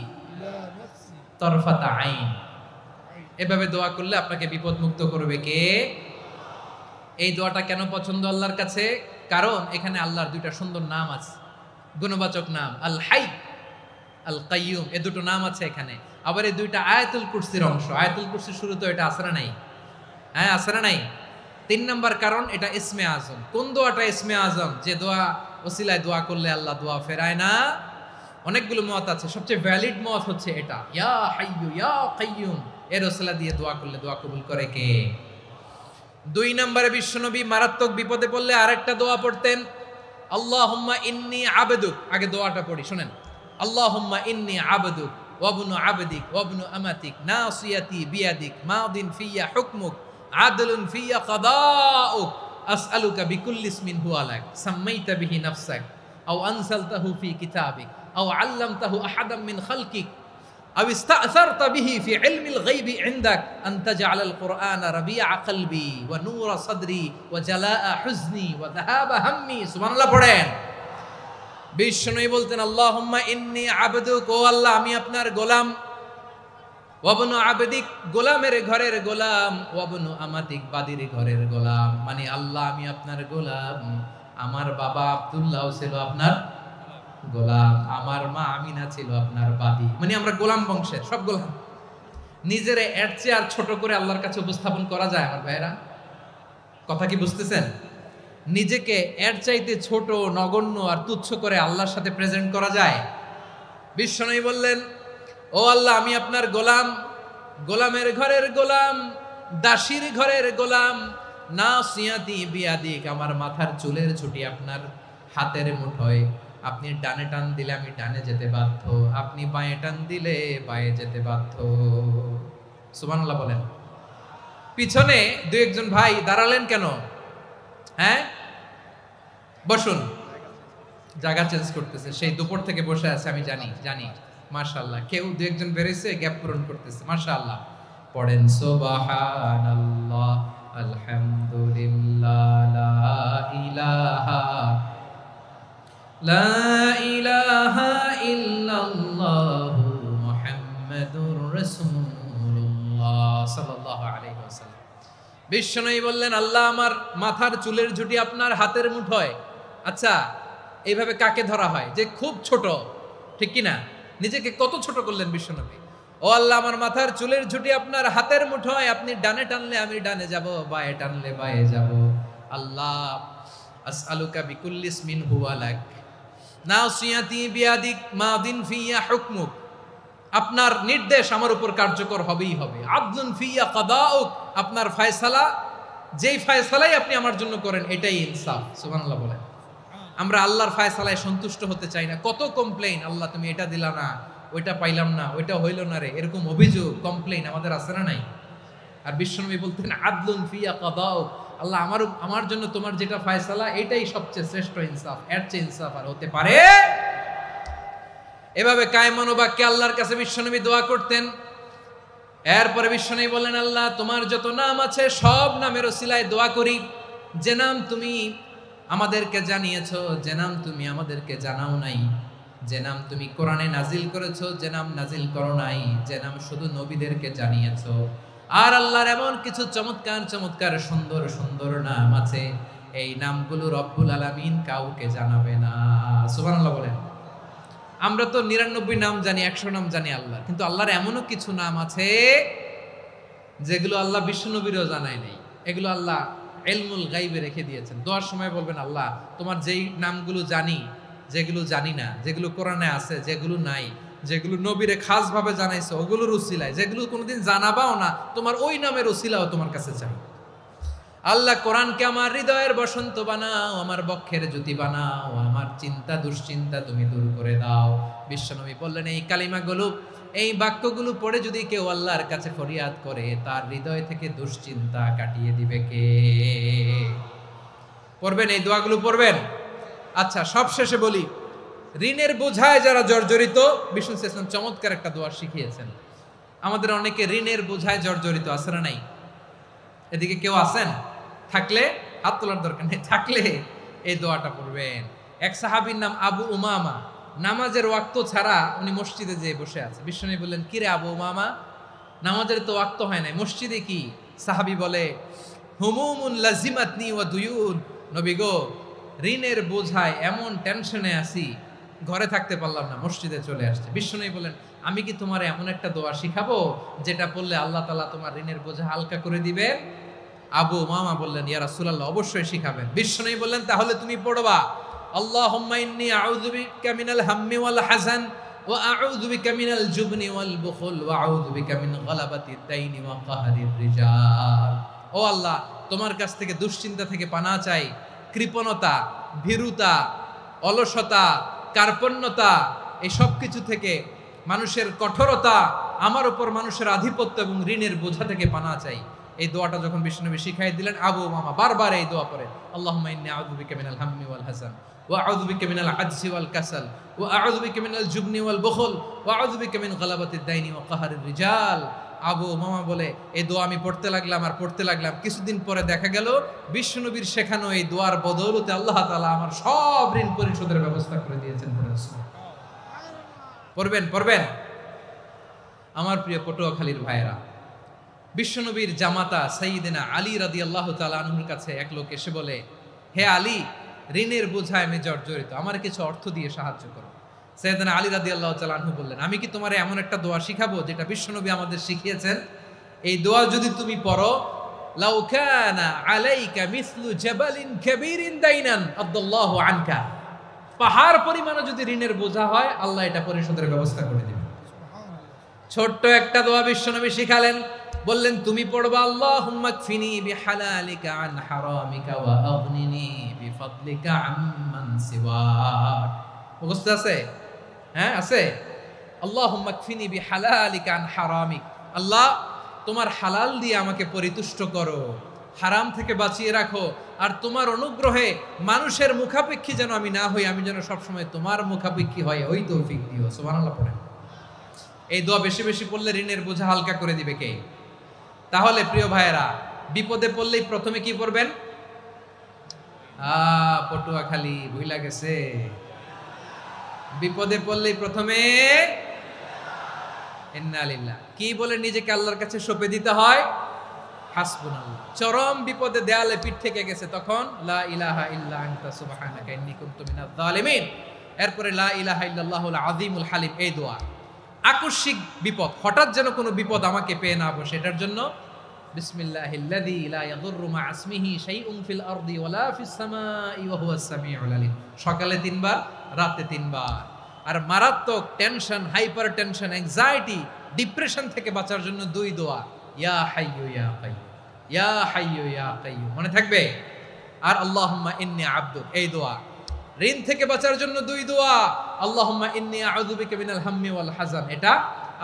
তারফাতা আইন। এভাবে দোয়া করলে আপনাকে বিপদ মুক্ত করবে কে? এই দোয়াটা কেন পছন্দ আল্লাহর কাছে? কারণ এখানে আল্লাহর দুইটা সুন্দর নাম আছে, গুণবাচক নাম, আল হাই, আল কাইয়ুম, এই দুটো নাম আছে এখানে। আবার এই দুইটা আয়াতুল কুরসির অংশ। আয়াতুল কুরসির শুরু তো এটা আছে না নাই? হ্যাঁ, আছে না নাই? 3 নাম্বার কারণ, এটা ইসমে আজম। কোন দোয়াটা ইসমে আজম? যে দোয়া ওসিলায় দোয়া করলে আল্লাহ দোয়া ফেরায় না। অনেকগুলো মত আছে, সবচেয়ে ভ্যালিড মত হচ্ছে এটা, ইয়া হাইয়ু ইয়া কাইয়ুম, এর ওসিলা দিয়ে দোয়া করলে দোয়া কবুল করে কে? 2 নম্বরে বিশ্বনবী মারাত্মক বিপদে পড়লে আরেকটা দোয়া পড়তেন, আল্লাহুম্মা ইন্নী আবদুক। আগে দোয়াটা পড়ি, শুনেন। আল্লাহুম্মা ইন্নী আবদুক ওয়া ইবনু আবদিক ওয়া ইবনু আমাতিক নাসিয়াতি বিয়াদিক মাদিন ফিয়া হুকমুক আদলুন ফিয়া কাদাউক আসআলুকা বিকুল্লি ইসমিন হুয়া লাক সাম্মাইতা বিহি নাফসাক আও আনসালতাহু ফি কিতাবিক আও আল্লামতাহু আহাদাম মিন খালকিক أو استأثرت به في علم الغيب عندك أن تجعل القرآن ربيع قلبي ونور صدري وجلاء حزني وذهاب همي। سبحان الله পড়েন। বিষ্ণু বলতেন আল্লাহুম্মা ইন্নী আবদুক, ও আল্লাহ আমি আপনার গোলাম, ওয়াবনু আবদিক, গোলামের ঘরের গোলাম, ওয়াবনু আমাতিক, বাদির ঘরের গোলাম। মানে আল্লাহ আমি আপনার গোলাম, আমার বাবা আব্দুল্লাহ ছিল আপনার গোলাম, আমার মা আমিনা ছিল আপনার বাদী। মানে আমরা গোলাম বংশের, সব গোলাম। নিজেরে এর চেয়ে আর ছোট করে আল্লাহর কাছে উপস্থাপন করা যায় আমার ভাইরা? কথা কি বুঝতেছেন? নিজেকে এর চাইতে ছোট, নগণ্য আর তুচ্ছ করে আল্লাহর সাথে প্রেজেন্ট করা যায়? বিশ্বনবী বললেন ও আল্লাহ আমি আপনার গোলাম, গোলামের ঘরের গোলাম, দাসীর ঘরের গোলাম, নাসিয়াতি বিয়াদিক, আমার মাথার চুলের ছুটি আপনার হাতের মুঠোয়। আপনি ডানে টান দিলে আমি ডানে যেতে বাধ্য, আপনি বাঁয়ে টান দিলে বাঁয়ে যেতে বাধ্য। সুবহানাল্লাহ বলেন। পিছনে দুই একজন ভাই দাঁড়ালেন কেন? হ্যাঁ, বসুন। জায়গা চেঞ্জ করতেছে, সেই দুপুর থেকে বসে আছে, আমি জানি। মাশাআল্লাহ, কেউ দুই একজন বেরিয়েছে, গ্যাপ পূরণ করতেছে। মাশাআল্লাহ। পড়েন সুবহানাল্লাহ, আলহামদুলিল্লাহ, লা ইলাহা ইল্লাল্লাহ, মুহাম্মাদুর রাসূলুল্লাহ সাল্লাল্লাহু আলাইহি ওয়াসাল্লাম। বিশ্বনবী বললেন, আল্লাহ আমার মাথার চুলের ঝুঁটি আপনার হাতের মুঠোয়। আচ্ছা, এইভাবে কাকে ধরা হয়? যে খুব ছোট, ঠিক কি না? নিজেকে কত ছোট করলেন বিশ্বনবী। ও আল্লাহ, আমার মাথার চুলের ঝুঁটি আপনার হাতের মুঠোয়, আপনি ডানে টানলে আমি ডানে যাব, বাঁয়ে টানলে বাঁয়ে যাব। আল্লাহ, আসআলুকা বিকুল্লি ইসমিন হুয়া লাক, নাসিয়াতি বিয়াদিক, মাদিন ফিয়া হুকমুক, আপনার নির্দেশ আমার উপর কার্যকর হবেই হবে। আদলুন ফিয়া কাদাউক, আপনার ফয়সালা, যেই ফয়সালাই আপনি আমার জন্য করেন এটাই ইনসাফ। সুবহানাল্লাহ বলেন। আমরা আল্লাহর ফয়সালায় সন্তুষ্ট হতে চাই না। কত কমপ্লেইন, আল্লাহ তুমি এটা দিলা না, ওইটা পাইলাম না, ওইটা হইল না রে, এরকম অভিযোগ, কমপ্লেইন আমাদের আছে না নাই? আর বিশ্বনবী বলতেন, আদলুন ফিয়া কাদাউক, আল্লাহ আমার জন্য তোমার যেটা ফয়সালা এটাই সবচেয়ে শ্রেষ্ঠ ইনসাফ, এর চেয়ে ইনসাফ আর হতে পারে? এভাবে কায়মান বাক্যে আল্লাহর কাছে বিশ্বনবী দোয়া করতেন। এরপরে বিশ্বনবী বললেন, আল্লাহ তোমার যত নাম আছে সব নামের ওসিলায় দোয়া করি, যে নাম তুমি আমাদেরকে জানিয়েছো, যে নাম তুমি আমাদেরকে জানাও নাই, যে নাম তুমি কোরআনে নাজিল করেছো, যে নাম নাজিল করো নাই, যে নাম শুধু নবীদেরকে জানিয়েছো। আর আল্লাহর এমন কিছু চমৎকার চমৎকার সুন্দর সুন্দর নাম আছে, এই নামগুলো রব্বুল আলামিন কাউকে জানাবে না। সুবহানাল্লাহ বলেন। আমরা তো 99 নাম জানি, 100 নাম জানি আল্লাহ, কিন্তু আল্লাহর এমনও কিছু নাম আছে যেগুলো আল্লাহ বিশ্বনবীরও জানায় নাই। এগুলো আল্লাহ ইলমুল গায়বে রেখে দিয়েছেন। দোয়ার সময় বলবেন, আল্লাহ তোমার যেই নামগুলো জানি, যেগুলো জানি না, যেগুলো কোরআনে আছে, যেগুলো নাই, যেগুলো নবীরে খাস ভাবে জানাইছো ওগুলোর উসিলায়, যেগুলো কোনোদিন জানাবাও না, তোমার ওই নামের উসিলাও তোমার কাছে চাই। আল্লাহ কোরআনকে আমার হৃদয়ের বসন্ত বানাও, আমার বক্ষের জ্যোতি বানাও, আমার চিন্তা দুশ্চিন্তা তুমি দূর করে দাও। বিশ্বনবী বললেন, এই কালিমাগুলো, এই বাক্যগুলো পড়ে যদি কেউ আল্লাহর কাছে ফরিয়াদ করে, তার হৃদয় থেকে দুশ্চিন্তা কাটিয়ে দিবে কে? পড়বেন, এই দোয়াগুলো পড়বেন। আচ্ছা, সব শেষে বলি, ঋণের বোঝায় যারা জর্জরিত, বিষ্ণু ইসলাম চমৎকার একটা দোয়া শিখিয়েছেন। আমাদের অনেকে ঋণের বোঝায় জর্জরিত, আছে না নাই? এদিকে কেউ আছেন? থাকলে হাত তোলার দরকার নেই, থাকলে এই দোয়াটা পড়বেন। এক সাহাবীর নাম আবু উমামা, নামাজের ওয়াক্ত ছাড়া উনি মসজিদে যেয়ে বসে আছে। বিশ্বনবী বললেন, কি রে আবু উমামা, নামাজের তো ওয়াক্ত হয় নাই, মসজিদে কি? সাহাবী বলে, হুমুমুন লাজিমাতনি ওয়া দুয়ুন, নবী গো, ঋণের বোঝায় এমন টেনশনে আছি, ঘরে থাকতে পারলাম না, মসজিদে চলে আসছে। বিশ্বনবী বলেন, আমি কি তোমার এমন একটা দোয়া শিখাবো যেটা পড়লে আল্লাহ তাআলা তোমার ঋণের বোঝা হালকা করে দিবেন? আবু উমামা বললেন, ইয়া রাসূলুল্লাহ, অবশ্যই শিখাবেন। বিশ্বনবী বললেন, তাহলে তুমি পড়বা, আল্লাহুম্মা ইন্নী আউযু বিকা মিনাল হাম্মি ওয়াল হাযান ওয়া আউযু বিকা মিনাল জুবনি ওয়াল বুখল ওয়া আউযু বিকা মিন গালাবাতিদ দাইনি ওয়া কাহরির রিজাল। ও আল্লাহ, তোমার কাছ থেকে দুশ্চিন্তা থেকে পানা চাই, কৃপণতা, ভীরুতা, অলসতা, কার্পণ্যতা, এই সব কিছু থেকে, মানুষের কঠোরতা, আমার উপর মানুষের আধিপত্য এবং ঋণের বোঝা থেকে পানা চাই। এই দোয়াটা যখন বিশ্বনবী শিখাই দিলেন, আবু উমামা বারবার এই দোয়া পড়ে, আল্লাহুম্মা ইন্নী আউযু বিকা মিনাল হাম্মি ওয়াল হাযান ওয়া আউযু বিকা মিনাল আজজি ওয়াল কাসাল ওয়া আউযু বিকা মিনাল জুবনি ওয়াল বুখল ওয়া আউযু বিকা মিন গালাবাতিদ দাইনি ওয়া কাহরির রিজাল। আবু উমামা বলে, এই দোয়া আমি পড়তে লাগলাম। কিছুদিন পরে দেখা গেল বিশ্বনবীর শেখানো এই দোয়ার বদৌলতে আল্লাহ তাআলা আমার সব ঋণ পরিশোধের ব্যবস্থা করে দিয়েছেন। পড়বেন। আমার প্রিয় পটুয়াখালীর ভাইয়েরা, বিশ্বনবীর জামাতা সাইয়্যিদিনা আলী রাদিয়াল্লাহু তাআলা আনহুর কাছে এক লোক এসে বলে, হে আলী, ঋণের বোঝায় আমি জর্জরিত, আমার কিছু অর্থ দিয়ে সাহায্য করো। সাইয়্যিদিনা আলী রাদিয়াল্লাহু তাআলা আনহু বললেন, আমি কি তোমারে এমন একটা দোয়া শিখাবো যেটা বিশ্বনবী আমাদের শিখিয়েছেন? এই দোয়া যদি তুমি পড়ো, লাউ কানা আলাইকা মিসলু জাবালিন কাবীরিন দাইনান আদাল্লাহু আনকা, পাহাড় পরিমাণে যদি ঋণের বোঝা হয়, আল্লাহ এটা পরিশোধের ব্যবস্থা করে দিবেন। ছোট্ট একটা দোয়া বিশ্বনবী শিখালেন, বললেন তুমি পড়বা আল্লাহুম্মা কফিনি বিহালালিকা আন হারামিকা ওয়া আগনিনি বিফাদলিকা আম্মান সিওয়াক। মুখস্থ আছে? হ্যাঁ আছে। আল্লাহুম্মা কফিনি বিহালালিকা আন হারামিক, আল্লাহ তোমার হালাল দিয়ে আমাকে পরিতুষ্ট করো, হারাম থেকে বাঁচিয়ে রাখো, আর তোমার অনুগ্রহে মানুষের মুখাপেক্ষী যেন আমি না হই, আমি যেন সবসময় তোমার মুখাপেক্ষী হয়, ওই তৌফিক দিও। সুবহানাল্লাহ পড়েন। এই দোয়া বেশি বেশি পড়লে ঋণের বোঝা হালকা করে দিবে কে? তাহলে প্রিয় ভাইয়েরা, বিপদে পড়লেই প্রথমে কি পড়বেন? পটুয়াখালী ভুইলা গেছে। বিপদে পড়লেই প্রথমে ইন্না লিল্লাহ কি বলে নিজেকে আল্লাহর কাছে সঁপে দিতে হয়? হাসবুনাল্লাহ। চরম বিপদে দেয়ালে পিঠ থেকে গেছে, তখন লা ইলাহা ইল্লা আনতা সুবহানাকা ইন্নী কুনতু মিনাজ জালিমিন। এরপরে লা ইলাহা ইল্লাল্লাহুল আযীমুল হালিম, এই দোয়া। আকস্মিক বিপদ, হঠাৎ যেন কোনো বিপদ আমাকে পেয়ে না বসে, এটার জন্য বিসমিল্লাহিল্লাযী লা ইয়াদুররু মা ইসমিহি শাইউন ফিল আরদি ওয়ালা ফিস সামাই ওয়া হুয়াস সামিউল আলীম। সকালে 3 বার, রাতে 3 বার। আর মারাত্মক tension, hyper tension, anxiety, depression থেকে বাঁচার জন্য 2 দোয়া, ইয়া হাইয়্যু ইয়া কাইয়্যুম, ইয়া হাইয়্যু ইয়া কাইয়্যুম, মনে থাকবে? আর আল্লাহুম্মা ইন্নী আবদুক, এই দোয়া। ঋণ থেকে বাঁচার জন্য 2 দোয়া, আল্লাহুম্মা ইন্নী আউযু বিকা মিনাল হাম্মি ওয়াল হাযান, এটা।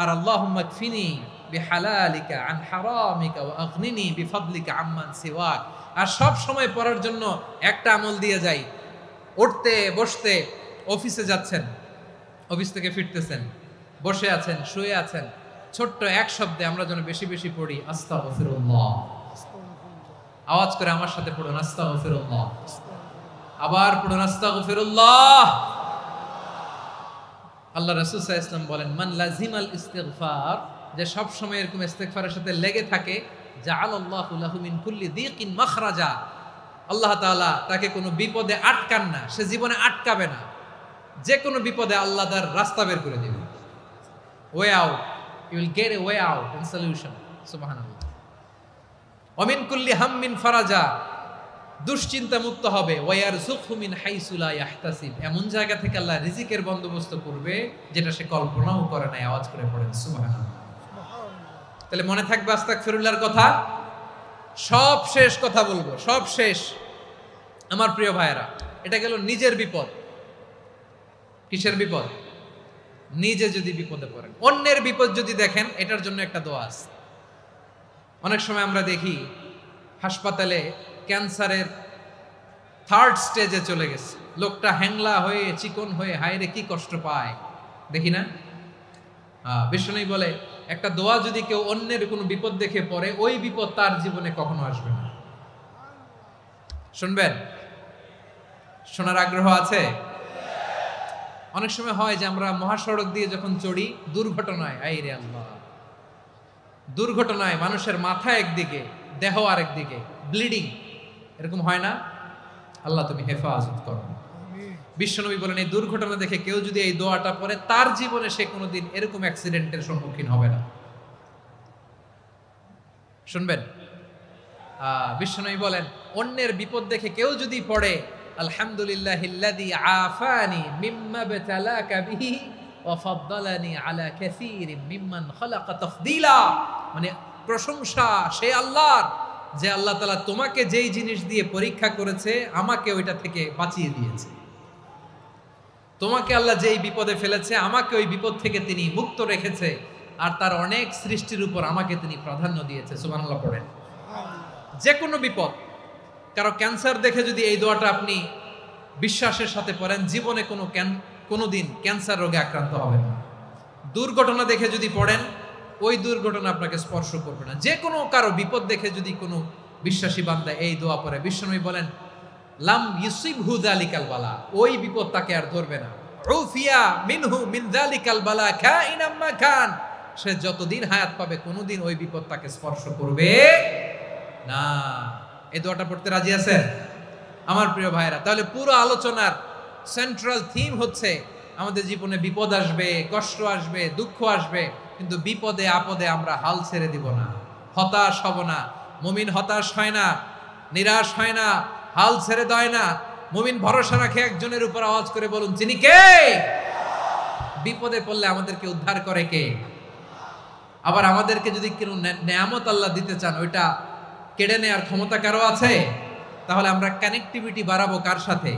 আর আল্লাহুম্মা কফিনি বিহালালিকা আন হারামিকা ওয়া আগনিনি বিফাদলিকা আম্মান সিওয়াক। আর সব সময় পড়ার জন্য একটা আমল দিয়ে যাই, উঠতে বসতে, অফিসে যাচ্ছেন, অফিস থেকে ফিরতেছেন, বসে আছেন, শুয়ে আছেন, ছোট্ট এক শব্দে আমরা যেন বেশি বেশি পড়ি আস্তাগফিরুল্লাহ। আওয়াজ করে আমার সাথে পড়ুন আস্তাগফিরুল্লাহ। আবার পড়ুন আস্তাগফিরুল্লাহ। আল্লাহ রাসূল সাল্লাল্লাহু আলাইহি ওয়াসাল্লাম বলেন, মান লাজিমাল ইস্তিগফার, যে সব সময় এরকম ইস্তিগফারের সাথে লেগে থাকে, জাআলাল্লাহু লাহু মিন কুল্লি যিকিন মাখরাজা, আল্লাহ তাআলা তাকে কোনো বিপদে আটকান না, সে জীবনে আটকাবে না, যে কোনো বিপদে আল্লাহ তার রাস্তা বের করে দিবেন। Way out, you will get a way out and solution. সুবহানাল্লাহ। ওয়া মিন কুল্লি হাম্মিন ফারাজা, দুশ্চিন্তা মুক্ত হবে। ওয়ায়ারযুকহু মিন হাইসু লা ইয়াহতাসিব, এমন জায়গা থেকে আল্লাহ রিজিকের বন্দোবস্ত করবে যেটা সে কল্পনাও করে নাই। আওয়াজ করে পড়েন সুবহানাল্লাহ। তাহলে মনে থাকবে আস্তাগফিরুল্লাহর কথা। সব শেষ কথা বলবো, সব শেষ আমার প্রিয় ভাইয়েরা। এটা গেল নিজের বিপদ। কিসের বিপদ? নিজে যদি বিপদে পড়েন। অন্যের বিপদ যদি দেখেন, এটার জন্য একটা দোয়া আছে। অনেক সময় আমরা দেখি হাসপাতালে ক্যান্সারের 3rd স্টেজে চলে গেছে, লোকটা হ্যাংলা হয়ে, চিকন হয়ে, হায়রে কি কষ্ট পায়, দেখি না? বিষ্ণু বলে, একটা দোয়া যদি কেউ অন্যের কোনো বিপদ দেখে পড়ে, ওই বিপদ তার জীবনে কখনো আসবে না। শুনবেন? শোনার আগ্রহ আছে? অনেক সময় হয় যে আমরা মহাসড়ক দিয়ে যখন চড়ি, দুর্ঘটনায়, আইরে আল্লাহ, দুর্ঘটনায় মানুষের মাথা একদিকে, দেহ আরেকদিকে, ব্লিডিং, এরকম হয় না? আল্লাহ তুমি হেফাজত করো। বিশ্বনবী বলেন, এই দুর্ঘটনা দেখে কেউ যদি এই দোয়াটা পড়ে, তার জীবনে সে কোনোদিন এরকম অ্যাক্সিডেন্টের সম্মুখীন হবে না। শুনবেন? বিশ্বনবী বলেন, অন্যের বিপদ দেখে কেউ যদি পড়ে, আলহামদুলিল্লাহিল্লাযী আফানি মিম্মা বতালাকা বিহি ওয়া ফাদ্দালানি আলা কাসীরিম মিম্মান খালাকা তাফদীলা, মানে প্রশংসা সে আল্লাহর, যে আল্লাহ তাআলা তোমাকে যেই জিনিস দিয়ে পরীক্ষা করেছে, আমাকে ওইটা থেকে বাঁচিয়ে দিয়েছে। তোমাকে আল্লাহ যেই বিপদে ফেলেছে, আমাকে ওই বিপদ থেকে তিনি মুক্ত রেখেছে, আর তার অনেক সৃষ্টির উপর আমাকে তিনি প্রাধান্য দিয়েছে। সুবহানাল্লাহ পড়েন। যে কোনো বিপদ, কারো ক্যান্সার দেখে যদি এই দোয়াটা আপনি বিশ্বাসের সাথে পড়েন, জীবনে কোনোদিন ক্যান্সার রোগে আক্রান্ত হবেন না। দুর্ঘটনা দেখে যদি পড়েন, ওই দুর্ঘটনা আপনাকে স্পর্শ করবে না। যে কোনো কারো বিপদ দেখে যদি কোনো বিশ্বাসী বান্দা এই দোয়া পড়ে, বিশ্বনবী বলেন, লাম ইউসিবহু যালিকাল বালা, ওই বিপদ তাকে আর ধরবে না। উফিয়া মিনহু মিন যালিকাল বালা কাইনাম মা কান, সে যতদিন হায়াত পাবে কোনোদিন ওই বিপদ তাকে স্পর্শ করবে না। এই দোয়াটা পড়তে রাজি আছেন আমার প্রিয় ভাইরা? তাহলে পুরো আলোচনার সেন্ট্রাল থিম হচ্ছে, আমাদের জীবনে বিপদ আসবে, কষ্ট আসবে, দুঃখ আসবে, কিন্তু বিপদে আপদে আমরা হাল ছেড়ে দিব না, হতাশ হব না। মুমিন হতাশ হয় না, নিরাশ হয় না, হাল ছেড়ে দেয় না। মুমিন ভরসা রাখে একজনের উপর। আওয়াজ করে বলুন, যিনি কে? বিপদে পড়লে আমাদেরকে উদ্ধার করে কে? আবার আমাদেরকে যদি কোনো নেয়ামত আল্লাহ দিতে চান, ওইটা কেড়ে নেওয়ার ক্ষমতা কারো আছে? তাহলে আমরা কানেক্টিভিটি বাড়াবো কার সাথে?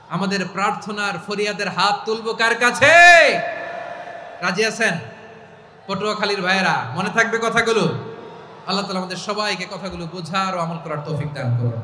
আমাদের প্রার্থনার ফরিয়াদের হাত তুলবো কার কাছে? রাজি আছেন? পটুয়াখালীর ভাইয়েরা, মনে থাকবে কথাগুলো? আল্লাহ তাআলা আমাদের সবাইকে কথাগুলো বোঝার ও আমল করার তৌফিক দান করুন।